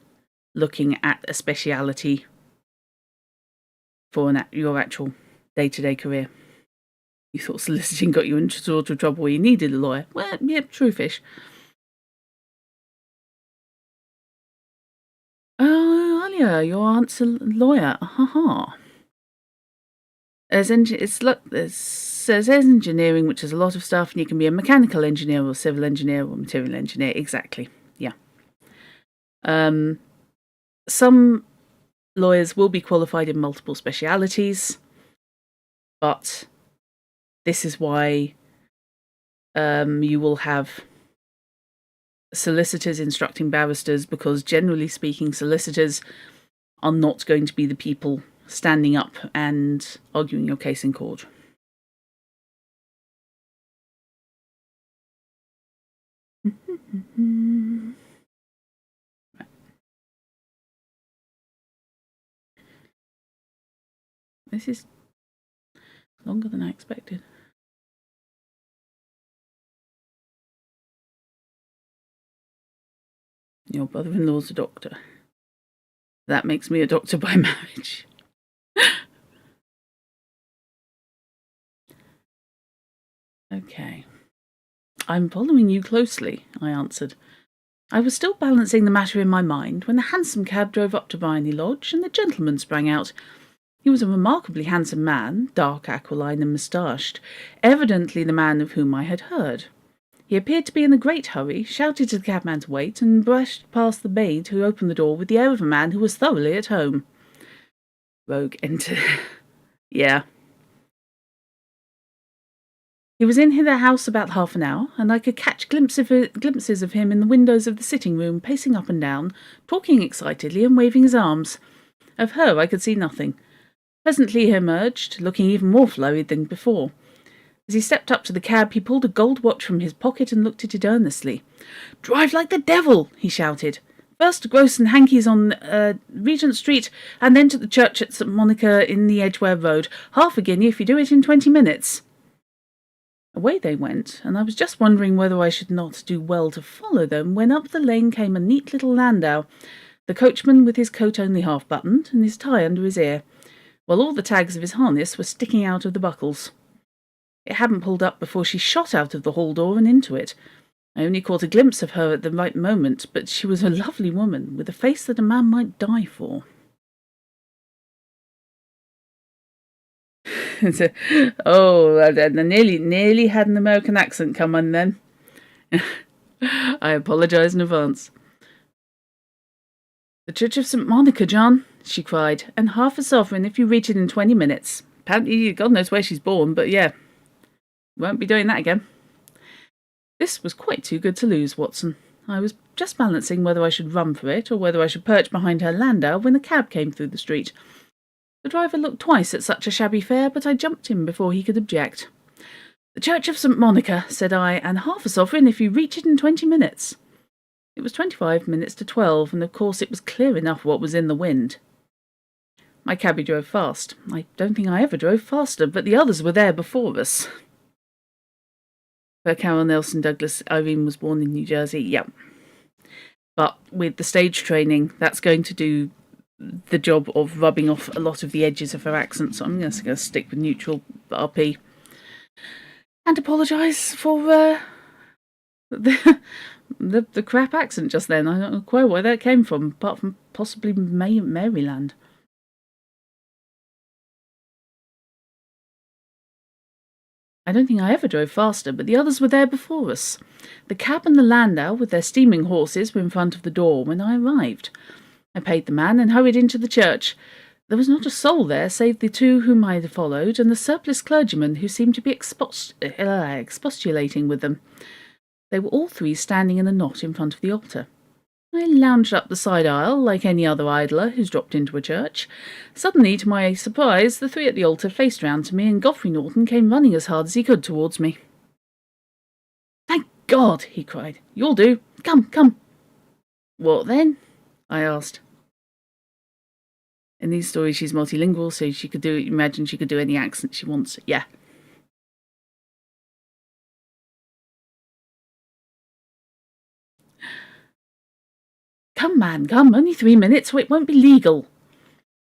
looking at a speciality for your actual day-to-day career. You thought soliciting got you into sort of trouble where you needed a lawyer. Well, yeah, true fish. Oh, Alia, your aunt's a lawyer. There's engineering, which is a lot of stuff, and you can be a mechanical engineer or civil engineer or material engineer. Exactly, yeah. Some lawyers will be qualified in multiple specialities, but this is why you will have solicitors instructing barristers, because generally speaking, solicitors are not going to be the people standing up and arguing your case in court. This is longer than I expected. Your brother-in-law's a doctor. That makes me a doctor by marriage. Okay. I'm following you closely, I answered. I was still balancing the matter in my mind when the hansom cab drove up to Bryony Lodge, and the gentleman sprang out. He was a remarkably handsome man, dark aquiline and moustached, evidently the man of whom I had heard. He appeared to be in a great hurry, shouted to the cabman to wait, and brushed past the maid who opened the door with the air of a man who was thoroughly at home. Rogue entered. Yeah. He was in the house about half an hour, and I could catch glimpses of him in the windows of the sitting room, pacing up and down, talking excitedly and waving his arms. Of her I could see nothing. Presently he emerged, looking even more flurried than before. As he stepped up to the cab, he pulled a gold watch from his pocket and looked at it earnestly. "Drive like the devil!" he shouted. "First to Gross and Hankey's on Regent Street, and then to the church at St. Monica in the Edgware Road. Half a guinea if you do it in 20 minutes. Away they went, and I was just wondering whether I should not do well to follow them, when up the lane came a neat little landau, the coachman with his coat only half buttoned, and his tie under his ear. while all the tags of his harness were sticking out of the buckles. It hadn't pulled up before she shot out of the hall door and into it. I only caught a glimpse of her at the right moment, but she was a lovely woman, with a face that a man might die for. I nearly had an American accent come on then. I apologise in advance. "The Church of St. Monica, John," she cried, "and half a sovereign if you reach it in 20 minutes. Apparently, God knows where she's born, but yeah, won't be doing that again." This was quite too good to lose, Watson. I was just balancing whether I should run for it or whether I should perch behind her landau when a cab came through the street. The driver looked twice at such a shabby fare, but I jumped in before he could object. "The Church of St. Monica," said I, "and half a sovereign if you reach it in 20 minutes. It was 25 minutes to 12, and of course it was clear enough what was in the wind. My cabby drove fast. I don't think I ever drove faster, but the others were there before us. Per Carol Nelson Douglas, Irene was born in New Jersey, yep. But with the stage training, that's going to do the job of rubbing off a lot of the edges of her accent, so I'm just going to stick with neutral RP. And apologise for the crap accent just then. I don't know quite where that came from, apart from possibly Maryland. I don't think I ever drove faster, but the others were there before us. The cab and the landau, with their steaming horses, were in front of the door when I arrived. I paid the man and hurried into the church. There was not a soul there save the two whom I had followed and the surpliced clergyman who seemed to be expostulating with them. They were all three standing in a knot in front of the altar. I lounged up the side aisle like any other idler who's dropped into a church. Suddenly, to my surprise, the three at the altar faced round to me, and Godfrey Norton came running as hard as he could towards me. "Thank God!" he cried. "You'll do. Come, come." "What then?" I asked. In these stories, she's multilingual, so she could imagine she could do any accent she wants. Yeah. "Come, man, come. Only 3 minutes, so it won't be legal."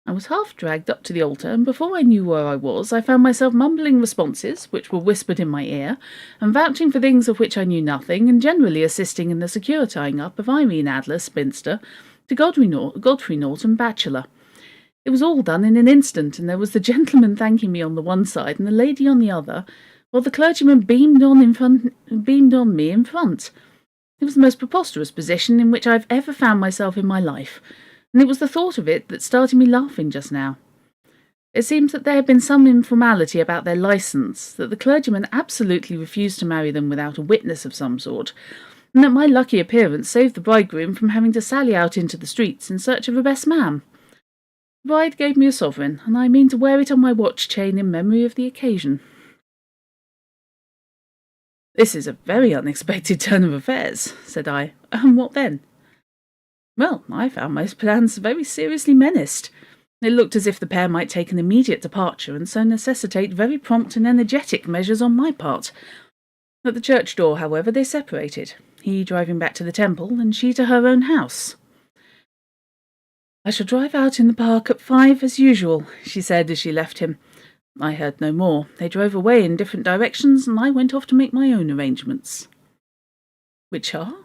I was half dragged up to the altar, and before I knew where I was, I found myself mumbling responses, which were whispered in my ear, and vouching for things of which I knew nothing, and generally assisting in the secure tying up of Irene Adler, spinster, to Godfrey Norton, bachelor. It was all done in an instant, and there was the gentleman thanking me on the one side and the lady on the other, while the clergyman beamed on me in front. It was the most preposterous position in which I have ever found myself in my life, and it was the thought of it that started me laughing just now. It seems that there had been some informality about their licence, that the clergyman absolutely refused to marry them without a witness of some sort, and that my lucky appearance saved the bridegroom from having to sally out into the streets in search of a best man. The bride gave me a sovereign, and I mean to wear it on my watch chain in memory of the occasion. "This is a very unexpected turn of affairs," said I. "And what then?" "Well, I found my plans very seriously menaced. It looked as if the pair might take an immediate departure, and so necessitate very prompt and energetic measures on my part. At the church door, however, they separated, he driving back to the temple, and she to her own house. "I shall drive out in the park at 5 as usual," she said as she left him. I heard no more. They drove away in different directions, and I went off to make my own arrangements. "Which are?"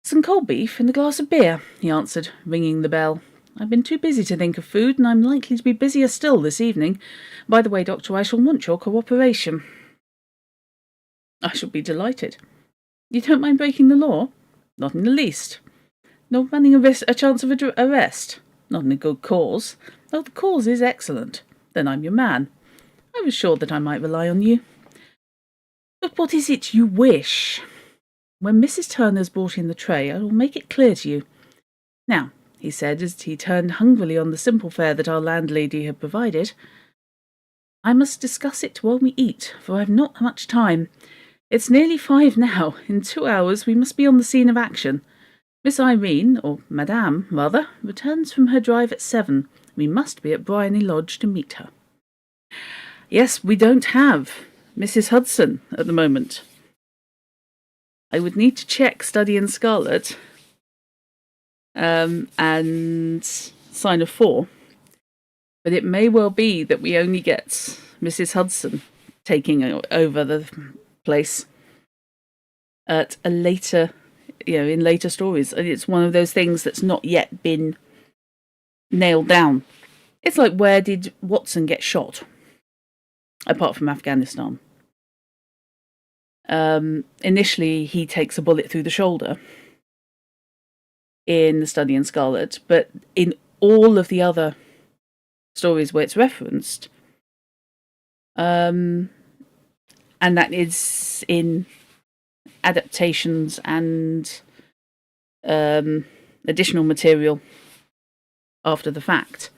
"Some cold beef and a glass of beer," he answered, ringing the bell. "I've been too busy to think of food, and I'm likely to be busier still this evening. By the way, Doctor, I shall want your cooperation." "I shall be delighted." "You don't mind breaking the law?" "Not in the least." "Nor running a chance of arrest?" "Not in a good cause." "Oh, the cause is excellent. Then I'm your man. I was sure that I might rely on you. But what is it you wish? When Mrs. Turner's brought in the tray, I will make it clear to you. Now," he said, as he turned hungrily on the simple fare that our landlady had provided, "I must discuss it while we eat, for I've not much time. It's nearly 5 now. In 2 hours we must be on the scene of action. Miss Irene, or Madame, rather, returns from her drive at 7. We must be at Bryony Lodge to meet her." Yes, we don't have Mrs. Hudson at the moment. I would need to check Study in Scarlet and Sign of 4. But it may well be that we only get Mrs. Hudson taking over the place at a later, in later stories. And it's one of those things that's not yet been nailed down. It's like, where did Watson get shot? Apart from Afghanistan. Initially, he takes a bullet through the shoulder in The Study in Scarlet, but in all of the other stories where it's referenced, and that is in adaptations and additional material after the fact,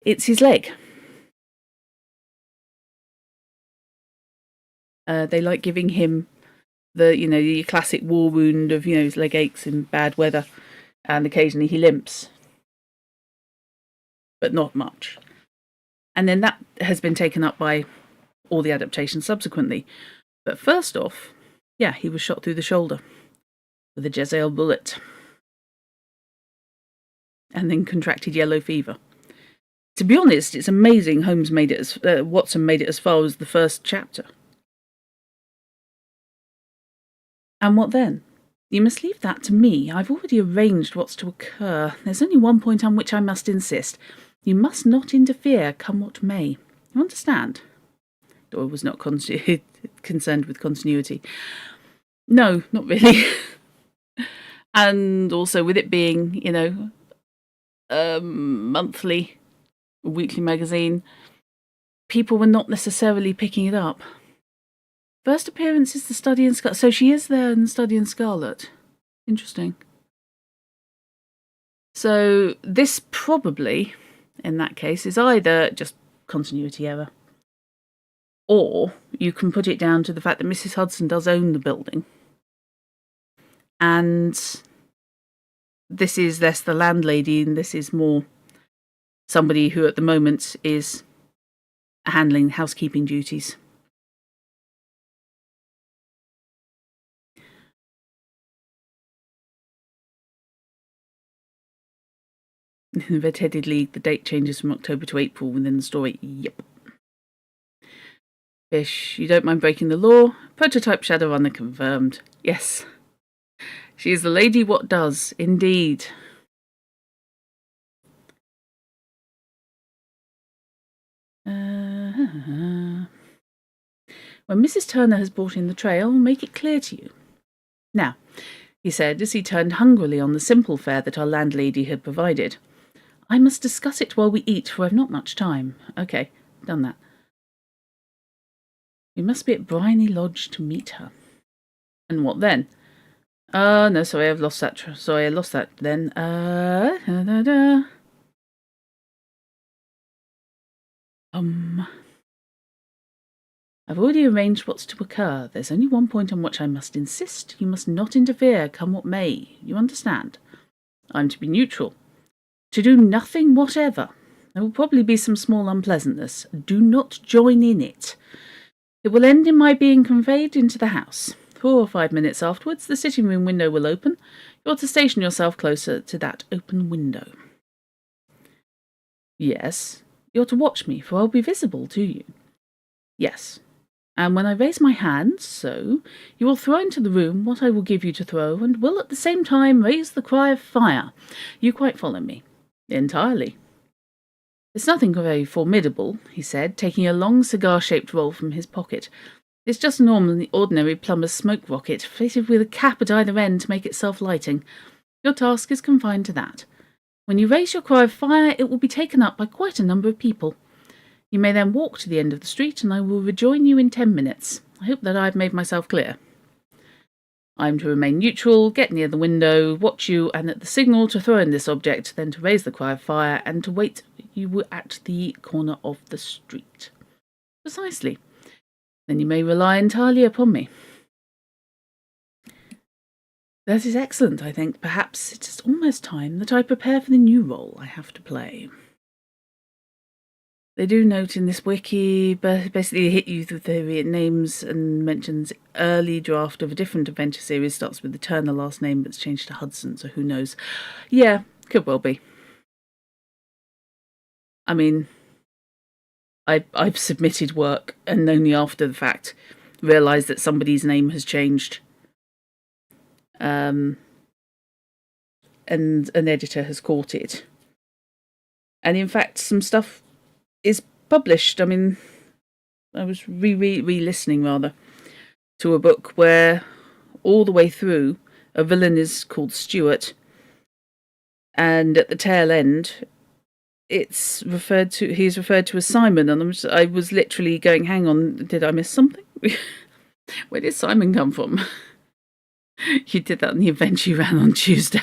it's his leg. They like giving him the classic war wound of his leg aches in bad weather, and occasionally he limps, but not much. And then that has been taken up by all the adaptations subsequently. But first off, he was shot through the shoulder with a Jezebel bullet, and then contracted yellow fever. To be honest, it's amazing Holmes made it Watson made it as far as the first chapter. And what then? You must leave that to me. I've already arranged what's to occur. There's only one point on which I must insist. You must not interfere, come what may. You understand? Doyle was not concerned with continuity. No, not really. And also with it being, monthly, weekly magazine, people were not necessarily picking it up. First appearance is The Study in Scarlet. So she is there in The Study in Scarlet. Interesting. So this probably, in that case, is either just continuity error, or you can put it down to the fact that Mrs. Hudson does own the building, and this is less the landlady, and this is more somebody who at the moment is handling housekeeping duties. In the Red-Headed League, the date changes from October to April within the story. Yep. Fish, you don't mind breaking the law? Prototype Shadowrunner confirmed. Yes. She is the lady what does, indeed. When Mrs. Turner has brought in the tray, I'll make it clear to you. Now, he said as he turned hungrily on the simple fare that our landlady had provided. I must discuss it while we eat, for I've not much time. Okay, done that. We must be at Bryony Lodge to meet her. And what then? No, sorry, I've lost that. Sorry, I lost that then. I've already arranged what's to occur. There's only one point on which I must insist. You must not interfere, come what may. You understand? I'm to be neutral. To do nothing whatever. There will probably be some small unpleasantness. Do not join in it. It will end in my being conveyed into the house. 4 or 5 minutes afterwards, the sitting room window will open. You're to station yourself closer to that open window. Yes, you're to watch me, for I'll be visible to you. Yes, and when I raise my hand, so, you will throw into the room what I will give you to throw, and will at the same time raise the cry of fire. You quite follow me? Entirely. It's nothing very formidable, he said, taking a long cigar-shaped roll from his pocket. It's just an ordinary plumber's smoke rocket, fitted with a cap at either end to make it self-lighting. Your task is confined to that. When you raise your cry of fire, it will be taken up by quite a number of people. You may then walk to the end of the street, and I will rejoin you in 10 minutes. I hope that I have made myself clear. I am to remain neutral, get near the window, watch you, and at the signal to throw in this object, then to raise the cry of fire, and to wait you at the corner of the street. Precisely. Then you may rely entirely upon me. That is excellent, I think. Perhaps it is almost time that I prepare for the new role I have to play. They do note in this wiki, basically hit you with the names and mentions early draft of a different adventure series, starts with the Turner last name but it's changed to Hudson, so who knows. Yeah, could well be. I mean, I've submitted work and only after the fact realised that somebody's name has changed. And an editor has caught it. And in fact, some stuff is published. I mean, I was re-listening rather to a book where all the way through a villain is called Stuart, and at the tail end he's referred to as Simon, and I was literally going, hang on, did I miss something? Where did Simon come from? You did that in the adventure you ran on Tuesday.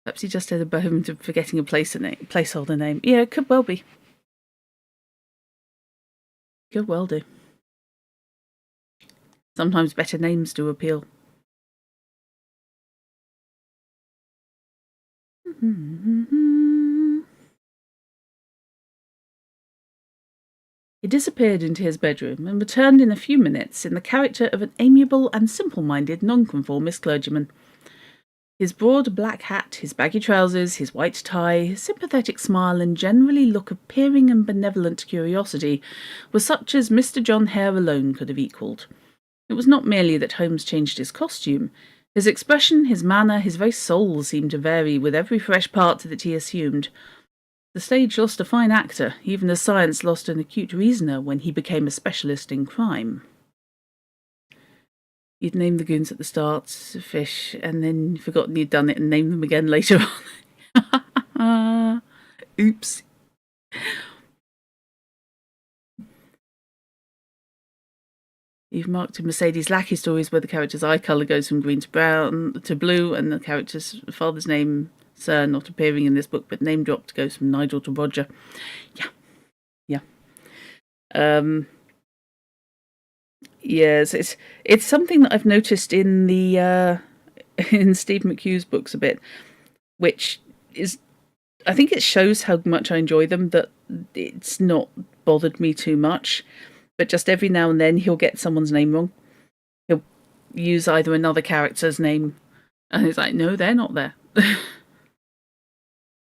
Perhaps he just had a moment of forgetting a placeholder name. Yeah, it could well be. Could well do. Sometimes better names do appeal. He disappeared into his bedroom and returned in a few minutes in the character of an amiable and simple-minded nonconformist clergyman. His broad black hat, his baggy trousers, his white tie, his sympathetic smile, and generally look of peering and benevolent curiosity were such as Mr. John Hare alone could have equalled. It was not merely that Holmes changed his costume. His expression, his manner, his very soul seemed to vary with every fresh part that he assumed. The stage lost a fine actor, even as science lost an acute reasoner when he became a specialist in crime. You'd named the goons at the start, fish, and then forgotten you'd done it and named them again later on. Oops. You've marked in Mercedes Lackey stories where the character's eye colour goes from green to brown to blue, and the character's father's name, Sir, not appearing in this book but name dropped, goes from Nigel to Roger. Yeah. Yes, it's something that I've noticed in the in Steve McHugh's books a bit, which is, I think it shows how much I enjoy them, that it's not bothered me too much. But just every now and then he'll get someone's name wrong. He'll use either another character's name, and he's like, no, they're not there.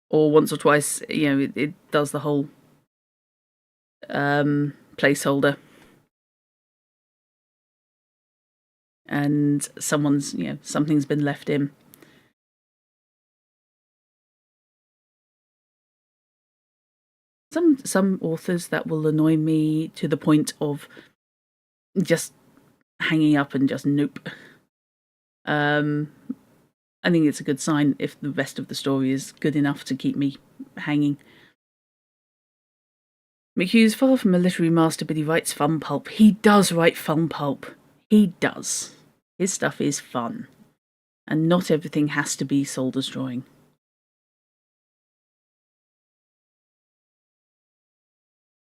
Or once or twice, it does the whole placeholder. And something's been left in. Some authors that will annoy me to the point of just hanging up and just nope. I think it's a good sign if the rest of the story is good enough to keep me hanging. McHugh's far from a literary master, but he writes fun pulp. He does write fun pulp. He does. His stuff is fun. And not everything has to be soul destroying.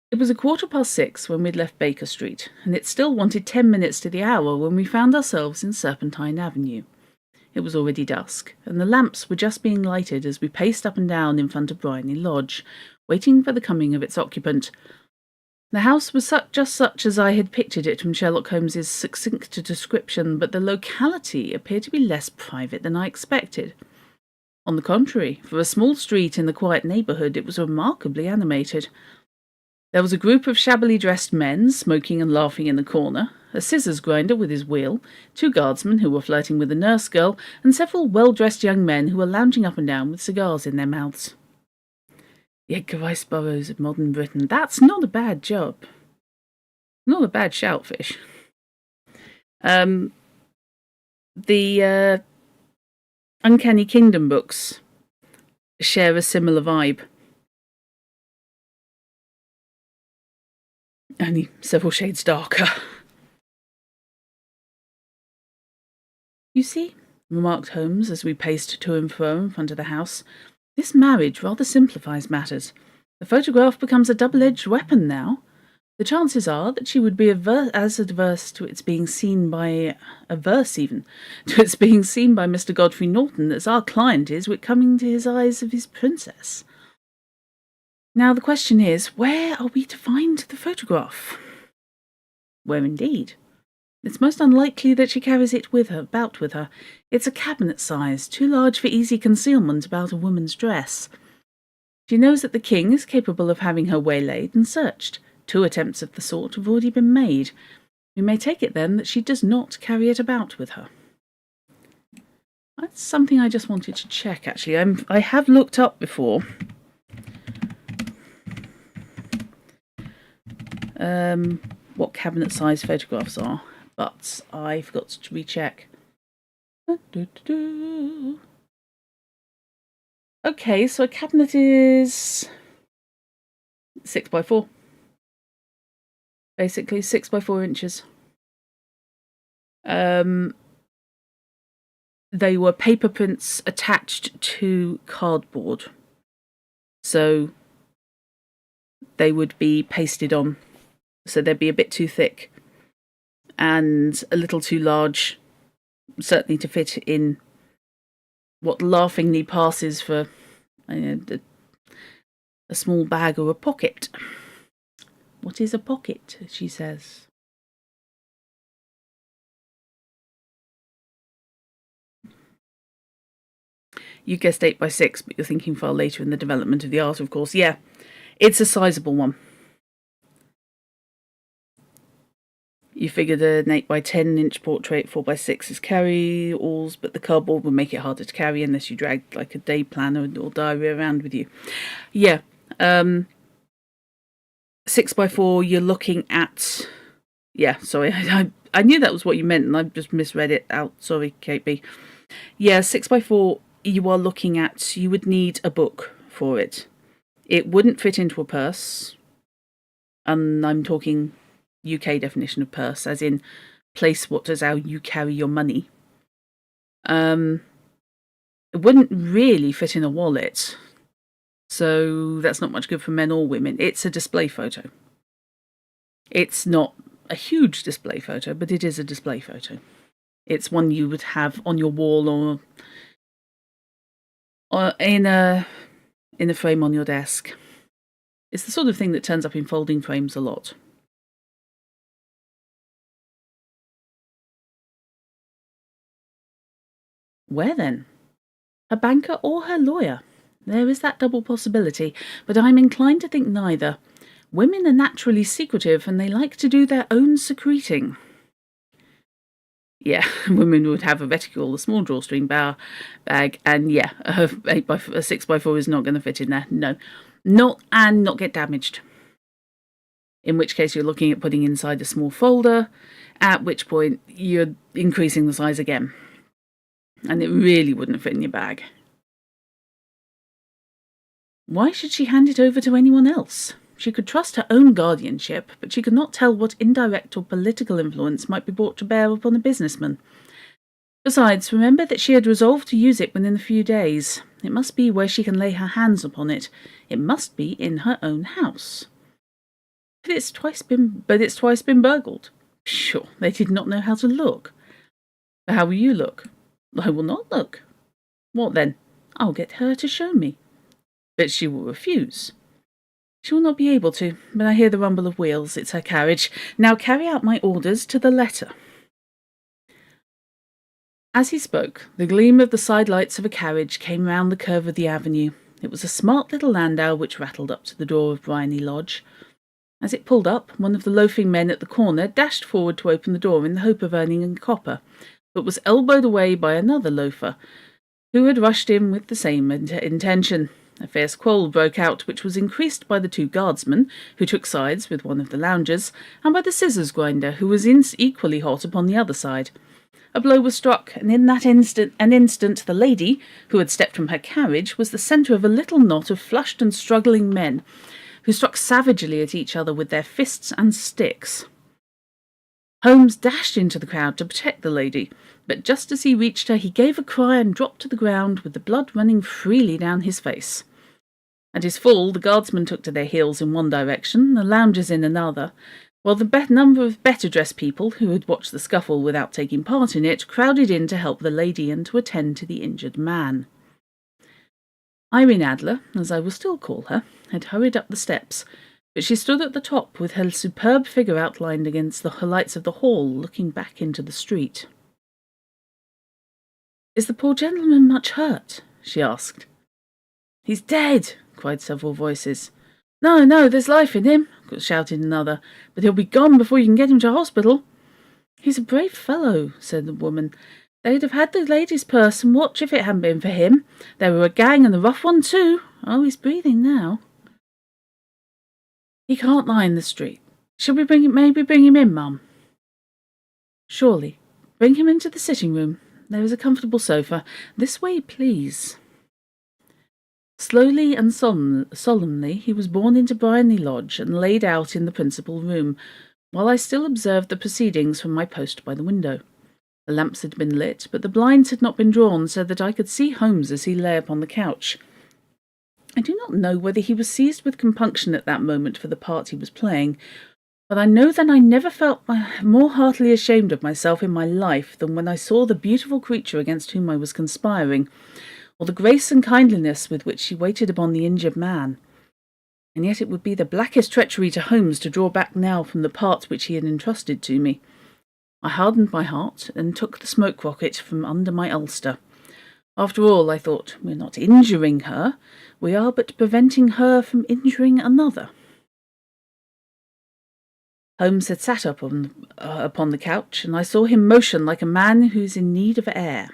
It was 6:15 when we'd left Baker Street, and it still wanted 10 minutes to the hour when we found ourselves in Serpentine Avenue. It was already dusk, and the lamps were just being lighted as we paced up and down in front of Bryony Lodge, waiting for the coming of its occupant. The house was just such as I had pictured it from Sherlock Holmes's succinct description, but the locality appeared to be less private than I expected. On the contrary, for a small street in the quiet neighbourhood, it was remarkably animated. There was a group of shabbily dressed men smoking and laughing in the corner, a scissors grinder with his wheel, 2 guardsmen who were flirting with a nurse girl, and several well-dressed young men who were lounging up and down with cigars in their mouths. The Edgar Rice Burroughs of modern Britain. That's not a bad job. Not a bad shout, Fish. The Uncanny Kingdom books share a similar vibe. Only several shades darker. You see, remarked Holmes as we paced to and fro in front of the house, this marriage rather simplifies matters. The photograph becomes a double-edged weapon now. The chances are that she would be as adverse to its being seen by Mr. Godfrey Norton as our client is with coming to his eyes of his princess. Now the question is, where are we to find the photograph? Where indeed? It's most unlikely that she carries it about with her. It's a cabinet size, too large for easy concealment about a woman's dress. She knows that the king is capable of having her waylaid and searched. 2 attempts of the sort have already been made. We may take it, then, that she does not carry it about with her. That's something I just wanted to check, actually. I have looked up before. What cabinet size photographs are, but I forgot to recheck. Okay, so a cabinet is 6x4. Basically, 6x4 inches. They were paper prints attached to cardboard. So they would be pasted on. So they'd be a bit too thick and a little too large, certainly to fit in what laughingly passes for a small bag or a pocket. What is a pocket? She says. You guessed 8x6, but you're thinking far later in the development of the art, of course. Yeah, it's a sizable one. You figured an 8x10-inch portrait, 4x6 is carry-alls, but the cardboard would make it harder to carry unless you dragged like a day planner or diary around with you. Yeah, 6x4, you're looking at... Yeah, sorry, I knew that was what you meant, and I've just misread it out. Sorry, Kate B. Yeah, 6x4, you are looking at... You would need a book for it. It wouldn't fit into a purse, and I'm talking UK definition of purse, as in place what does how you carry your money. It wouldn't really fit in a wallet, so that's not much good for men or women. It's a display photo. It's not a huge display photo, but it is a display photo. It's one you would have on your wall or in a frame on your desk. It's the sort of thing that turns up in folding frames a lot. Where then? Her banker or her lawyer? There is that double possibility, but I'm inclined to think neither. Women are naturally secretive, and they like to do their own secreting. Yeah, women would have a reticule, a small drawstring bag, and yeah, a 6x4 is not going to fit in there. No, not get damaged. In which case you're looking at putting inside a small folder, at which point you're increasing the size again. And it really wouldn't fit in your bag. Why should she hand it over to anyone else? She could trust her own guardianship, but she could not tell what indirect or political influence might be brought to bear upon a businessman. Besides, remember that she had resolved to use it within a few days. It must be where she can lay her hands upon it. It must be in her own house. But it's twice been burgled. Sure, they did not know how to look. But how will you look? I will not look. What then? I'll get her to show me. But she will refuse. She will not be able to, but I hear the rumble of wheels. It's her carriage. Now carry out my orders to the letter. As he spoke, the gleam of the side lights of a carriage came round the curve of the avenue. It was a smart little landau which rattled up to the door of Bryony Lodge. As it pulled up, one of the loafing men at the corner dashed forward to open the door in the hope of earning a copper, but was elbowed away by another loafer, who had rushed in with the same intention. A fierce quarrel broke out, which was increased by the 2 guardsmen, who took sides with one of the loungers, and by the scissors grinder, who was equally hot upon the other side. A blow was struck, and in that instant the lady, who had stepped from her carriage, was the centre of a little knot of flushed and struggling men, who struck savagely at each other with their fists and sticks. Holmes dashed into the crowd to protect the lady, but just as he reached her he gave a cry and dropped to the ground with the blood running freely down his face. At his fall, the guardsmen took to their heels in one direction, the loungers in another, while the number of better-dressed people, who had watched the scuffle without taking part in it, crowded in to help the lady and to attend to the injured man. Irene Adler, as I will still call her, had hurried up the steps, but she stood at the top with her superb figure outlined against the lights of the hall, looking back into the street. "Is the poor gentleman much hurt?" she asked. "He's dead," cried several voices. No, no, there's life in him, shouted another, but he'll be gone before you can get him to hospital. He's a brave fellow, said the woman. They'd have had the lady's purse and watch if it hadn't been for him. They were a gang and a rough one too. Oh, he's breathing now. He can't lie in the street. Shall we maybe bring him in, Mum? Surely. Bring him into the sitting room. There is a comfortable sofa. This way, please. Slowly and solemnly he was borne into Briony Lodge and laid out in the principal room, while I still observed the proceedings from my post by the window. The lamps had been lit, but the blinds had not been drawn so that I could see Holmes as he lay upon the couch. I do not know whether he was seized with compunction at that moment for the part he was playing, but I know that I never felt more heartily ashamed of myself in my life than when I saw the beautiful creature against whom I was conspiring, or the grace and kindliness with which she waited upon the injured man. And yet it would be the blackest treachery to Holmes to draw back now from the part which he had entrusted to me. I hardened my heart and took the smoke rocket from under my ulster. After all, I thought, we're not injuring her. We are but preventing her from injuring another. Holmes had sat up upon the couch, and I saw him motion like a man who's in need of air.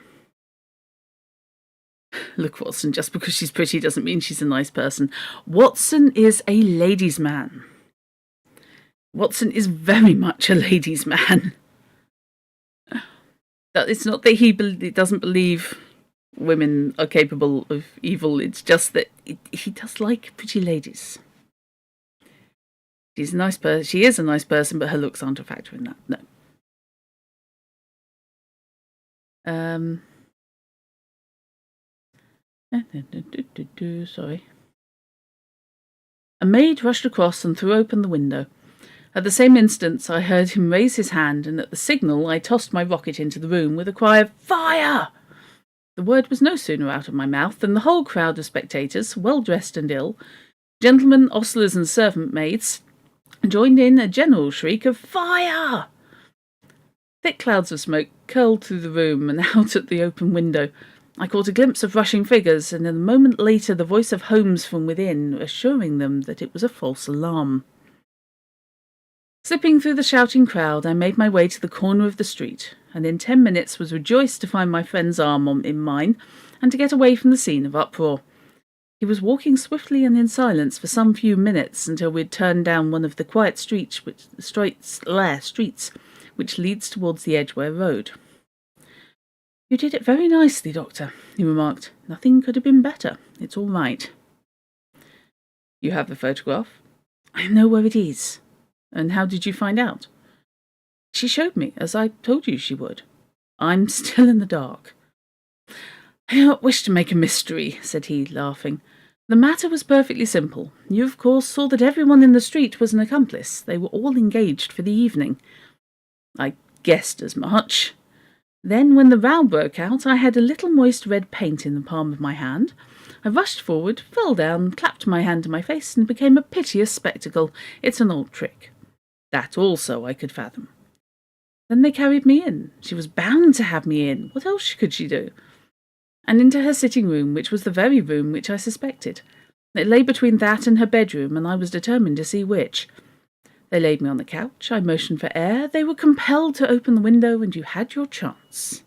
Look, Watson, just because she's pretty doesn't mean she's a nice person. Watson is a ladies' man. Watson is very much a ladies' man. It's not that he doesn't believe women are capable of evil, it's just that he does like pretty ladies. She's a nice person. She is a nice person, but her looks aren't a factor in that. No. Sorry. A maid rushed across and threw open the window. At the same instant, I heard him raise his hand, and at the signal, I tossed my rocket into the room with a cry of "Fire!" The word was no sooner out of my mouth than the whole crowd of spectators, well dressed and ill, gentlemen, ostlers, and servant maids, joined in a general shriek of "Fire!" Thick clouds of smoke curled through the room and out at the open window. I caught a glimpse of rushing figures, and a moment later the voice of Holmes from within, assuring them that it was a false alarm. Slipping through the shouting crowd, I made my way to the corner of the street, and in 10 minutes was rejoiced to find my friend's arm in mine, and to get away from the scene of uproar. He was walking swiftly and in silence for some few minutes until we had turned down one of the quiet streets which leads towards the Edgware Road. You did it very nicely, Doctor, he remarked. Nothing could have been better. It's all right. You have the photograph? I know where it is. And how did you find out? She showed me, as I told you she would. I'm still in the dark. I do not wish to make a mystery, said he, laughing. The matter was perfectly simple. You, of course, saw that everyone in the street was an accomplice. They were all engaged for the evening. I guessed as much. Then, when the row broke out, I had a little moist red paint in the palm of my hand. I rushed forward, fell down, clapped my hand to my face, and became a piteous spectacle. It's an old trick. That also I could fathom. Then they carried me in. She was bound to have me in. What else could she do? And into her sitting room, which was the very room which I suspected. It lay between that and her bedroom, and I was determined to see which. They laid me on the couch, I motioned for air, they were compelled to open the window, and you had your chance.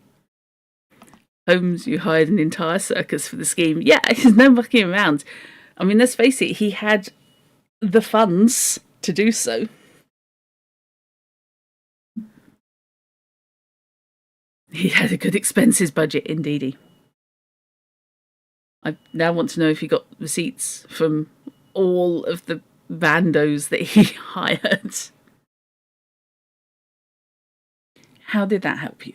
Holmes, you hired an entire circus for the scheme. Yeah, there's no mucking around. I mean, let's face it, he had the funds to do so. He had a good expenses budget, indeedy. I now want to know if he got receipts from all of the bandos that he hired. How did that help you?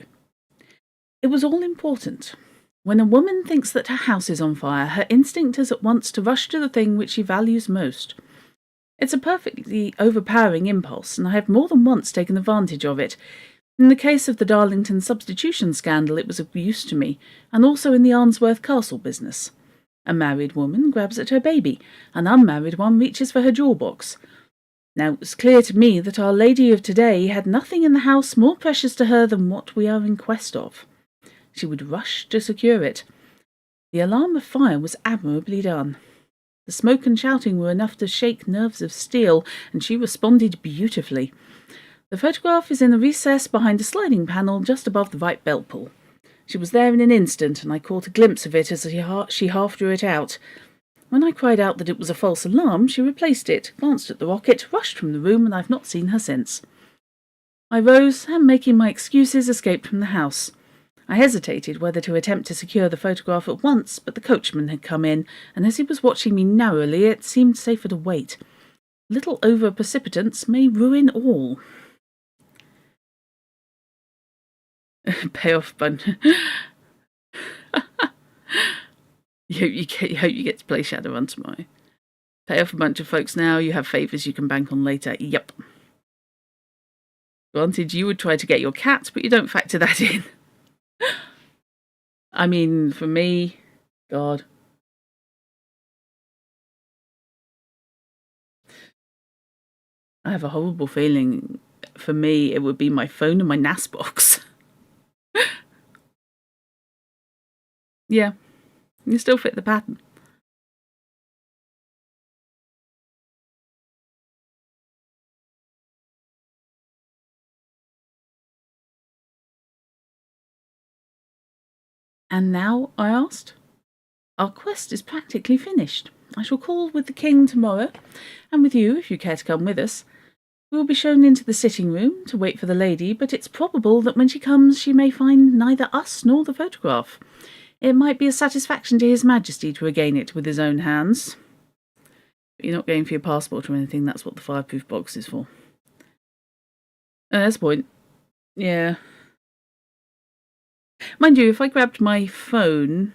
It was all important. When a woman thinks that her house is on fire, her instinct is at once to rush to the thing which she values most. It's a perfectly overpowering impulse, and I have more than once taken advantage of it. In the case of the Darlington substitution scandal, it was of use to me, and also in the Arnsworth Castle business. A married woman grabs at her baby, an unmarried one reaches for her jewel box. Now, it was clear to me that Our Lady of today had nothing in the house more precious to her than what we are in quest of. She would rush to secure it. The alarm of fire was admirably done. The smoke and shouting were enough to shake nerves of steel, and she responded beautifully. The photograph is in a recess behind a sliding panel just above the right belt pull. She was there in an instant, and I caught a glimpse of it as she half drew it out. When I cried out that it was a false alarm, she replaced it, glanced at the rocket, rushed from the room, and I've not seen her since. I rose, and making my excuses, escaped from the house. I hesitated whether to attempt to secure the photograph at once, but the coachman had come in, and as he was watching me narrowly, it seemed safer to wait. Little over-precipitance may ruin all. Payoff bunch. You hope you get to play Shadowrun tomorrow. Pay off a bunch of folks now, you have favours you can bank on later. Yep. Granted, you would try to get your cat, but you don't factor that in. I mean, for me, God. I have a horrible feeling. For me, it would be my phone and my NAS box. Yeah, you still fit the pattern. And now? I asked. Our quest is practically finished. I shall call with the king tomorrow, and with you, if you care to come with us. We will be shown into the sitting room to wait for the lady, but it's probable that when she comes she may find neither us nor the photograph. It might be a satisfaction to His Majesty to regain it with his own hands. But you're not going for your passport or anything, that's what the fireproof box is for. That's the point. Yeah. Mind you, if I grabbed my phone,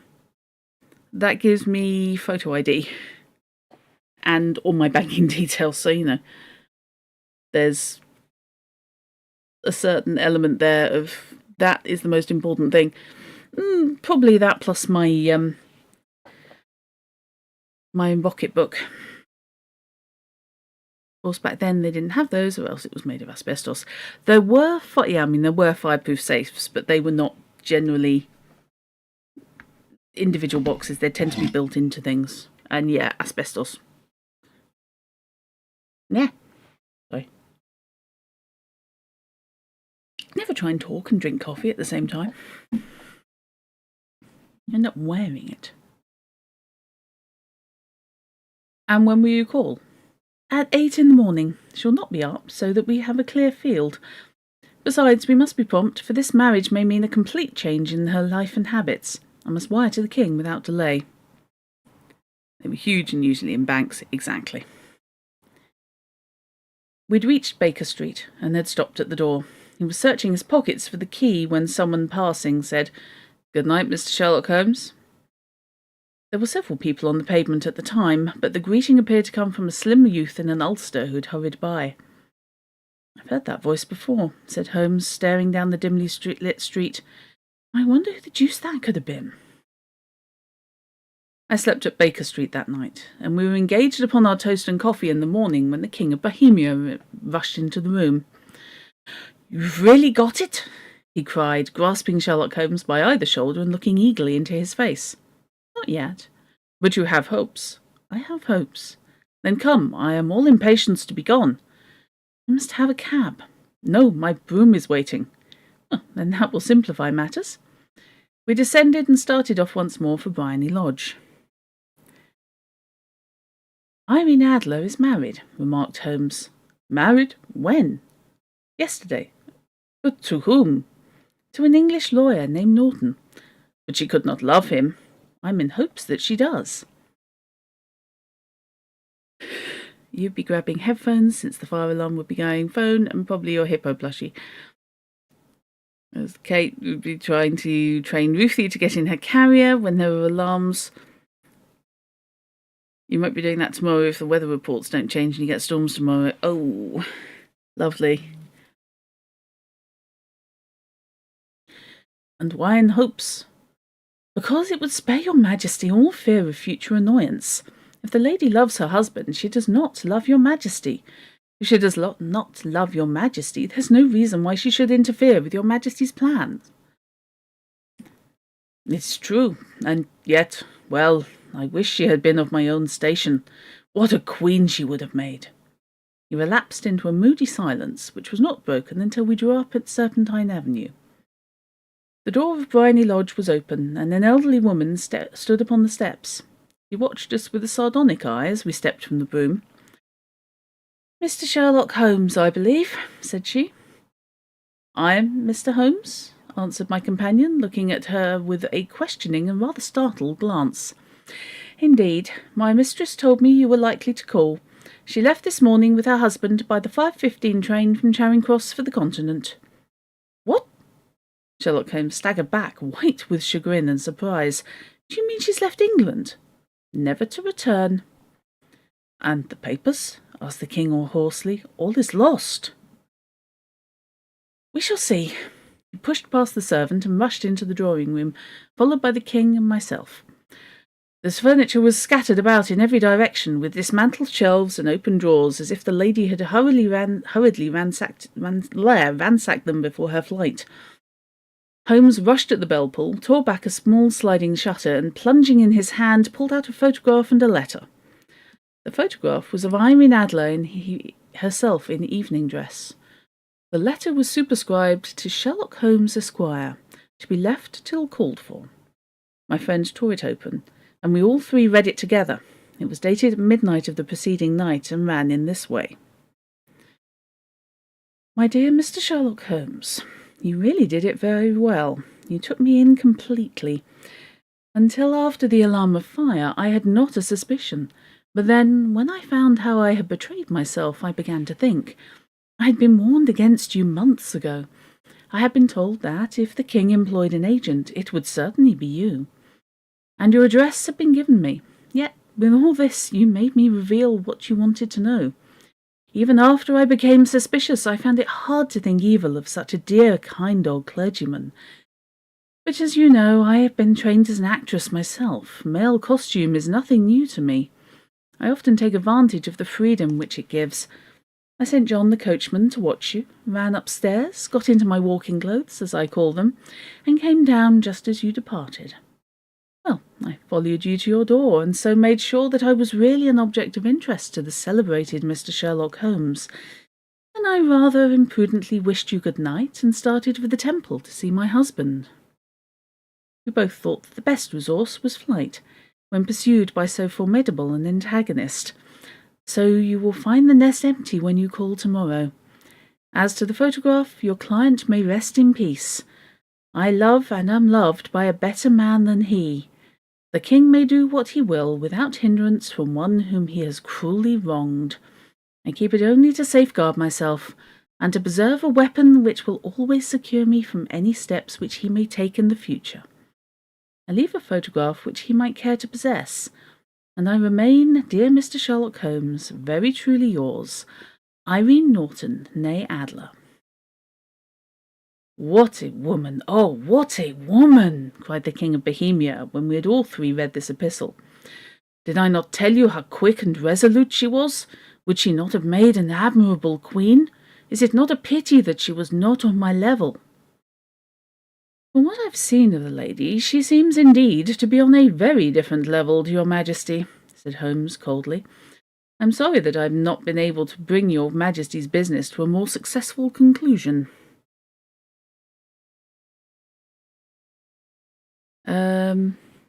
that gives me photo ID and all my banking details, so, you know, there's a certain element there of that is the most important thing. Probably that plus my my rocket book. Of course, back then they didn't have those, or else it was made of asbestos. There were fireproof safes, but they were not generally individual boxes. They tend to be built into things, and yeah, asbestos. Yeah. Sorry. Never try and talk and drink coffee at the same time. End up wearing it. And when will you call? At 8 in the morning. She'll not be up, so that we have a clear field. Besides, we must be prompt, for this marriage may mean a complete change in her life and habits. I must wire to the king without delay. They were huge and usually in banks, exactly. We'd reached Baker Street and had stopped at the door. He was searching his pockets for the key when someone passing said, "Good night, Mr. Sherlock Holmes." There were several people on the pavement at the time, but the greeting appeared to come from a slim youth in an ulster who had hurried by. "I've heard that voice before," said Holmes, staring down the dimly lit street. "I wonder who the deuce that could have been." I slept at Baker Street that night, and we were engaged upon our toast and coffee in the morning when the King of Bohemia rushed into the room. "You've really got it?" he cried, grasping Sherlock Holmes by either shoulder and looking eagerly into his face. "Not yet. But you have hopes." "I have hopes." "Then come, I am all impatience to be gone." "I must have a cab." "No, my brougham is waiting." "Oh, then that will simplify matters." We descended and started off once more for Bryony Lodge. "Irene Adler is married," remarked Holmes. "Married? When?" "Yesterday." "But to whom?" "To an English lawyer named Norton." "But she could not love him." "I'm in hopes that she does." You'd be grabbing headphones since the fire alarm would be going, phone, and probably your hippo plushie. As Kate would be trying to train Ruthie to get in her carrier when there were alarms. You might be doing that tomorrow if the weather reports don't change and you get storms tomorrow. Oh, lovely. "And why in hopes?" "Because it would spare your Majesty all fear of future annoyance. If the lady loves her husband, she does not love your Majesty. If she does not love your Majesty, there's no reason why she should interfere with your Majesty's plans." "It's true, and yet, well, I wish she had been of my own station. What a queen she would have made." He relapsed into a moody silence, which was not broken until we drew up at Serpentine Avenue. The door of Bryony Lodge was open, and an elderly woman stood upon the steps. She watched us with a sardonic eye as we stepped from the brougham. "Mr. Sherlock Holmes, I believe," said she. "I am Mr. Holmes," answered my companion, looking at her with a questioning and rather startled glance. "Indeed, my mistress told me you were likely to call. She left this morning with her husband by the 5:15 train from Charing Cross for the Continent." "What?" Sherlock Holmes staggered back, white with chagrin and surprise. "Do you mean she's left England?" "Never to return." "And the papers?" asked the king hoarsely. "All is lost." "We shall see." He pushed past the servant and rushed into the drawing-room, followed by the king and myself. The furniture was scattered about in every direction, with dismantled shelves and open drawers, as if the lady had hurriedly ransacked them before her flight. Holmes rushed at the bell pull, tore back a small sliding shutter, and plunging in his hand, pulled out a photograph and a letter. The photograph was of Irene Adler herself in evening dress. The letter was superscribed to Sherlock Holmes, Esquire, to be left till called for. My friend tore it open, and we all three read it together. It was dated at midnight of the preceding night, and ran in this way. "My dear Mr. Sherlock Holmes, you really did it very well. You took me in completely. Until after the alarm of fire, I had not a suspicion. But then, when I found how I had betrayed myself, I began to think. I had been warned against you months ago. I had been told that, if the king employed an agent, it would certainly be you. And your address had been given me. Yet, with all this, you made me reveal what you wanted to know. Even after I became suspicious, I found it hard to think evil of such a dear, kind old clergyman. But as you know, I have been trained as an actress myself. Male costume is nothing new to me. I often take advantage of the freedom which it gives. I sent John the coachman to watch you, ran upstairs, got into my walking clothes, as I call them, and came down just as you departed. Well, I followed you to your door, and so made sure that I was really an object of interest to the celebrated Mr. Sherlock Holmes, and I rather imprudently wished you good night and started for the Temple to see my husband." We both thought that the best resource was flight, when pursued by so formidable an antagonist. So you will find the nest empty when you call tomorrow. As to the photograph, your client may rest in peace. I love and am loved by a better man than he. The king may do what he will without hindrance from one whom he has cruelly wronged. I keep it only to safeguard myself, and to preserve a weapon which will always secure me from any steps which he may take in the future. I leave a photograph which he might care to possess, and I remain, dear Mr. Sherlock Holmes, very truly yours, Irene Norton, née Adler. "What a woman! Oh, what a woman!" cried the King of Bohemia, when we had all three read this epistle. "Did I not tell you how quick and resolute she was? Would she not have made an admirable queen? Is it not a pity that she was not on my level?" "From what I've seen of the lady, she seems indeed to be on a very different level to your Majesty," said Holmes coldly. "I'm sorry that I've not been able to bring your Majesty's business to a more successful conclusion."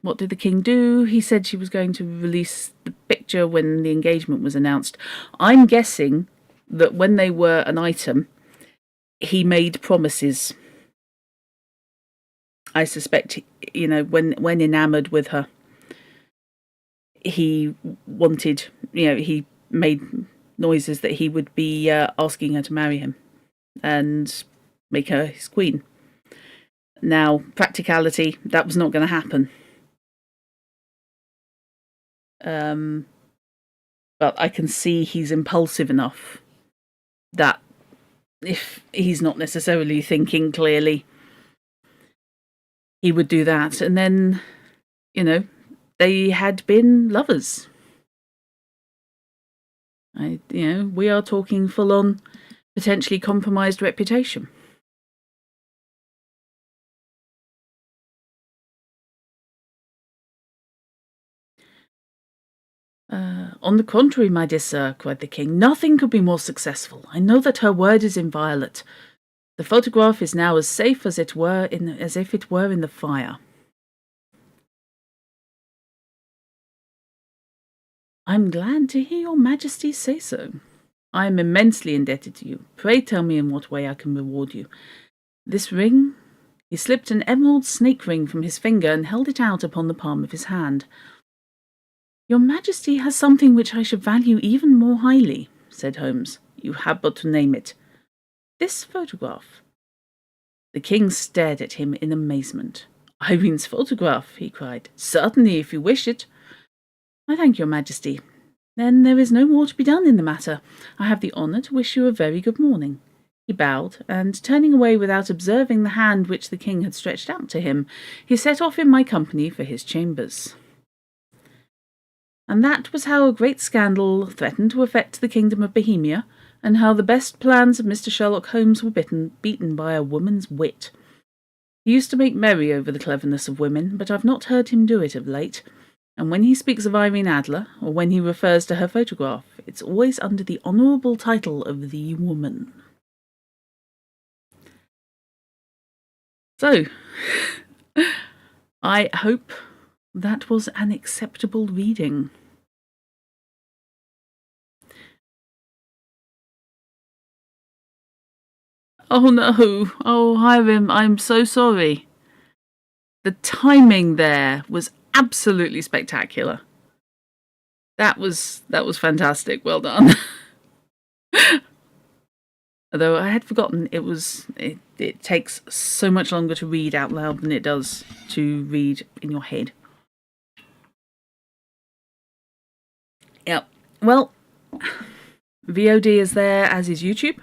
What did the king do? He said she was going to release the picture when the engagement was announced. I'm guessing that when they were an item, he made promises. I suspect, when enamored with her, he wanted, he made noises that he would be asking her to marry him and make her his queen. Now, practicality, that was not going to happen. But I can see he's impulsive enough that if he's not necessarily thinking clearly, he would do that. And then, they had been lovers. We are talking full-on, potentially compromised reputation. On the contrary, my dear sir, cried the king, nothing could be more successful. I know that her word is inviolate. The photograph is now as safe as if it were in the fire. I'm glad to hear your majesty say so. I am immensely indebted to you. Pray tell me in what way I can reward you. This ring? He slipped an emerald snake ring from his finger and held it out upon the palm of his hand. Your majesty has something which I should value even more highly, said Holmes. You have but to name it. This photograph. The king stared at him in amazement. Irene's photograph, he cried. Certainly, if you wish it. I thank your majesty. Then there is no more to be done in the matter. I have the honour to wish you a very good morning. He bowed, and turning away without observing the hand which the king had stretched out to him, he set off in my company for his chambers. And that was how a great scandal threatened to affect the kingdom of Bohemia, and how the best plans of Mr. Sherlock Holmes were beaten by a woman's wit. He used to make merry over the cleverness of women, but I've not heard him do it of late, and when he speaks of Irene Adler, or when he refers to her photograph, it's always under the honourable title of the woman. So, I hope that was an acceptable reading. Oh no, oh Hiram, I'm so sorry. The timing there was absolutely spectacular. That was fantastic, well done. Although I had forgotten it takes so much longer to read out loud than it does to read in your head. Yep. Well, VOD is there, as is YouTube.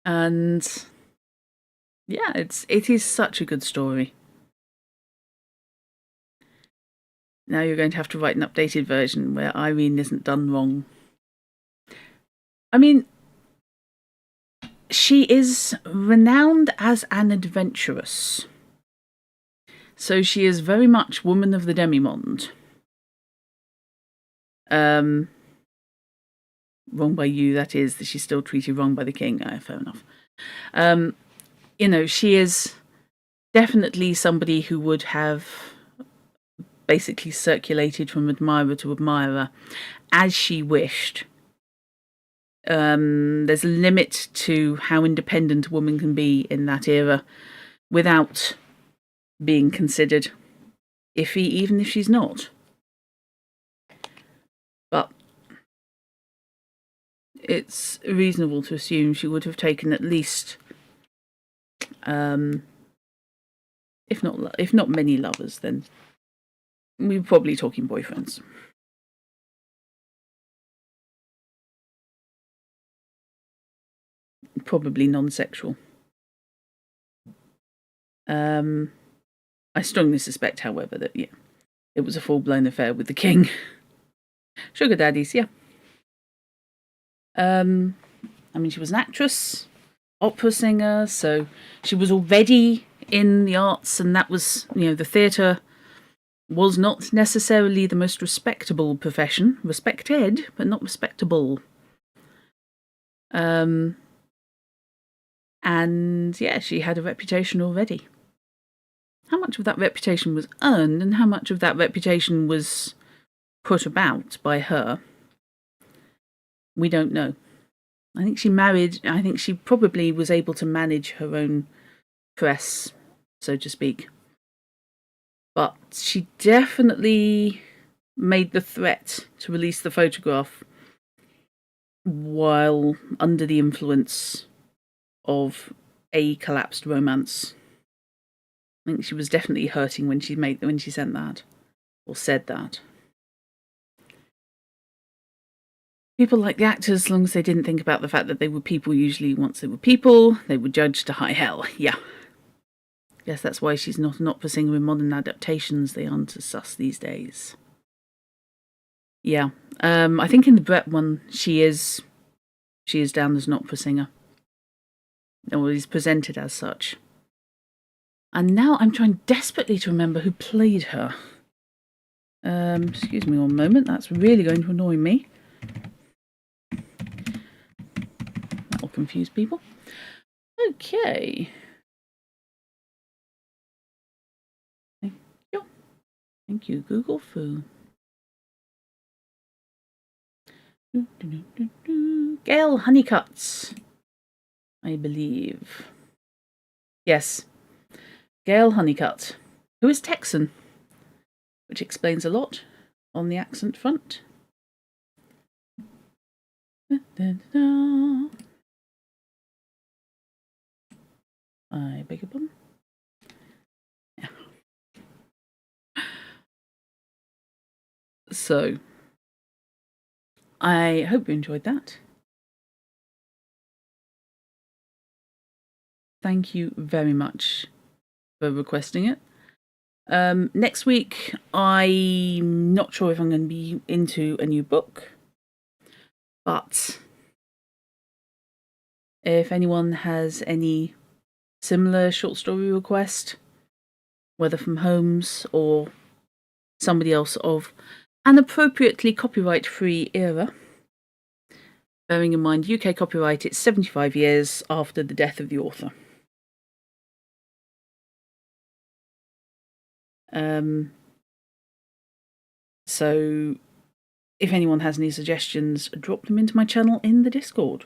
And yeah, it is such a good story. Now you're going to have to write an updated version where Irene isn't done wrong. I mean, she is renowned as an adventuress. So she is very much woman of the demi-monde. Wrong by you, that is, that she's still treated wrong by the king. Fair enough. You know, she is definitely somebody who would have basically circulated from admirer to admirer as she wished. There's a limit to how independent a woman can be in that era without being considered iffy, even if she's not. But it's reasonable to assume she would have taken at least, if not many lovers, then we're probably talking boyfriends. Probably non-sexual. I strongly suspect, however, that it was a full-blown affair with the king. Sugar daddies, yeah. I mean, she was an actress, opera singer, so she was already in the arts, and that was, the theatre was not necessarily the most respectable profession. Respected, but not respectable. And yeah, she had a reputation already. How much of that reputation was earned and how much of that reputation was put about by her, we don't know. I think she probably was able to manage her own press, so to speak. But she definitely made the threat to release the photograph while under the influence of a collapsed romance. I think she was definitely hurting when she sent that or said that. People like the actors, as long as they didn't think about the fact that they were people. Usually, once they were people, they were judged to high hell. Yeah. Guess that's why she's not an opera singer in modern adaptations. They aren't as sus these days. Yeah. I think in the Brett one, she is down as an opera singer. Or is presented as such. And now I'm trying desperately to remember who played her. Excuse me one moment, that's really going to annoy me. That'll confuse people. Okay. Thank you. Thank you, Google Foo. Gail Honeycutt, I believe. Yes, Gail Honeycutt, who is Texan, which explains a lot on the accent front. I beg your pardon. Yeah. So, I hope you enjoyed that. Thank you very much for requesting it. Next week, I'm not sure if I'm going to be into a new book, but if anyone has any similar short story request, whether from Holmes or somebody else of an appropriately copyright-free era, bearing in mind UK copyright, it's 75 years after the death of the author. So if anyone has any suggestions, drop them into my channel in the Discord.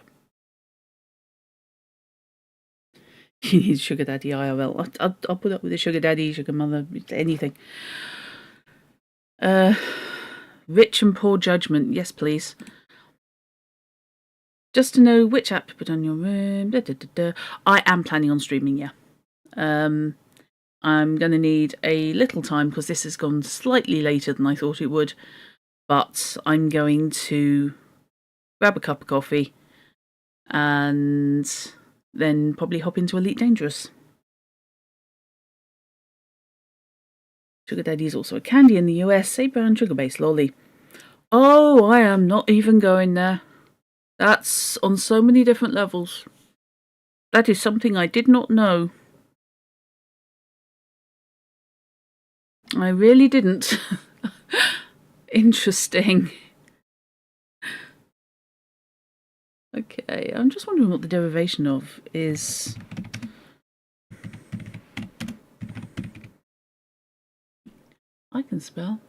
You need sugar daddy IRL. I'll put up with a sugar daddy, sugar mother, anything. Rich and poor judgment, yes please. Just to know which app to put on your room. I am planning on streaming, yeah. I'm going to need a little time because this has gone slightly later than I thought it would. But I'm going to grab a cup of coffee and then probably hop into Elite Dangerous. Sugar Daddy is also a candy in the US, a brown sugar-based lolly. Oh, I am not even going there. That's on so many different levels. That is something I did not know. I really didn't. Interesting. Okay, I'm just wondering what the derivation of is. I can spell.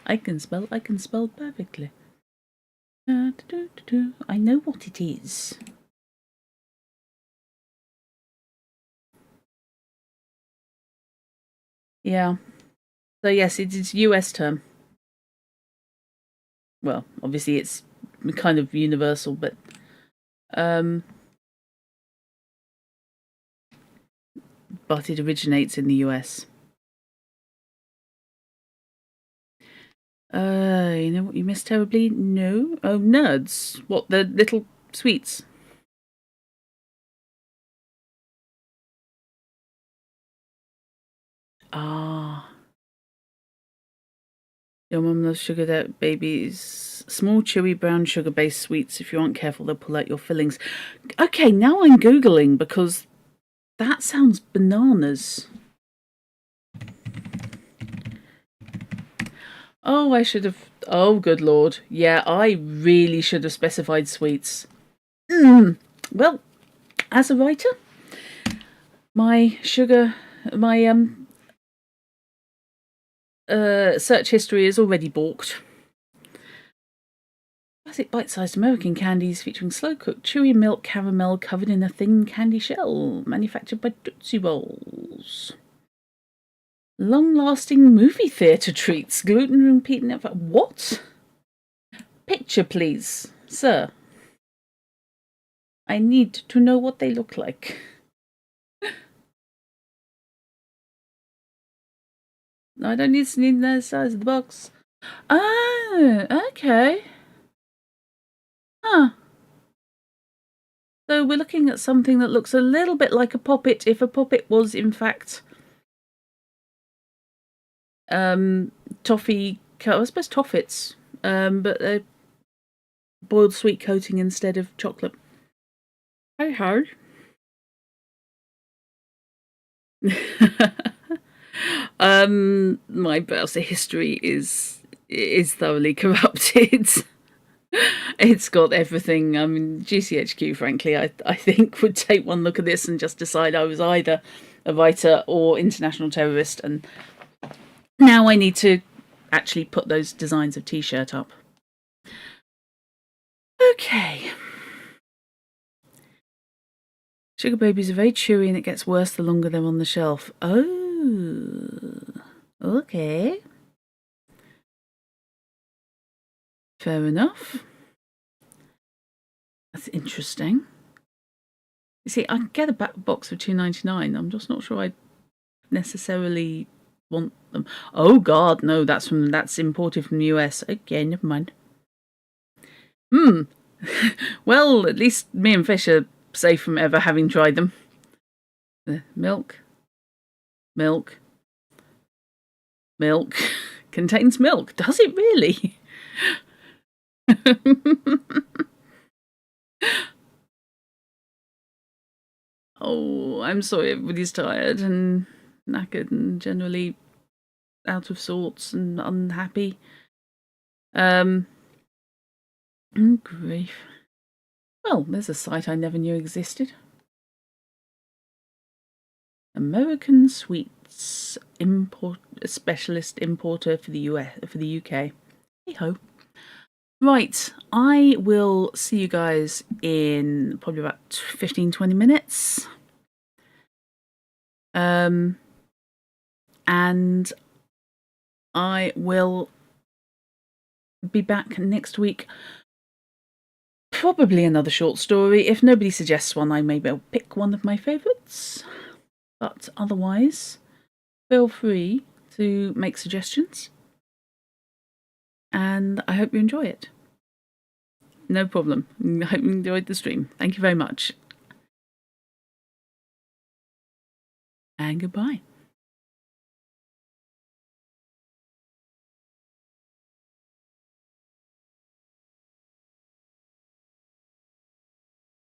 I can spell perfectly. I know what it is. Yeah. So yes, it is US term. Well, obviously it's kind of universal, but it originates in the US. You know what you missed terribly? No. Oh, nerds. What, the little sweets? Ah. Your mum loves sugar babies. Small, chewy, brown sugar-based sweets. If you aren't careful, they'll pull out your fillings. Okay, now I'm Googling because that sounds bananas. Oh, I should have... Oh, good lord. Yeah, I really should have specified sweets. Well, as a writer, my search history is already balked. Classic bite-sized American candies featuring slow-cooked chewy milk caramel covered in a thin candy shell, manufactured by Tootsie Rolls. Long-lasting movie theatre treats, gluten and peanut. What? Picture, please, sir. I need to know what they look like. No, I don't need to know the size of the box. Oh, okay. Huh. So we're looking at something that looks a little bit like a poppet, if a poppet was in fact toffee, I suppose toffets, but a boiled sweet coating instead of chocolate. Hey ho. My browser history is thoroughly corrupted. It's got everything. I mean, GCHQ, frankly, I think would take one look at this and just decide I was either a writer or international terrorist, and now I need to actually put those designs of t-shirt up. Okay. Sugar babies are very chewy and it gets worse the longer they're on the shelf. Oh, okay. Fair enough. That's interesting. You see, I can get a box for $2.99. I'm just not sure I necessarily want them. Oh God, no, that's imported from the US. Okay, never mind. Well, at least me and Fish are safe from ever having tried them. Milk contains milk. Does it really? Oh, I'm sorry, everybody's tired and knackered and generally out of sorts and unhappy. Grief. Well, there's a site I never knew existed. American Sweets specialist importer for the UK. Hey ho. Right, I will see you guys in probably about 15-20 minutes. And I will be back next week. Probably another short story. If nobody suggests one, I may well pick one of my favourites. But otherwise, feel free to make suggestions. And I hope you enjoy it. No problem. I hope you enjoyed the stream. Thank you very much. And goodbye.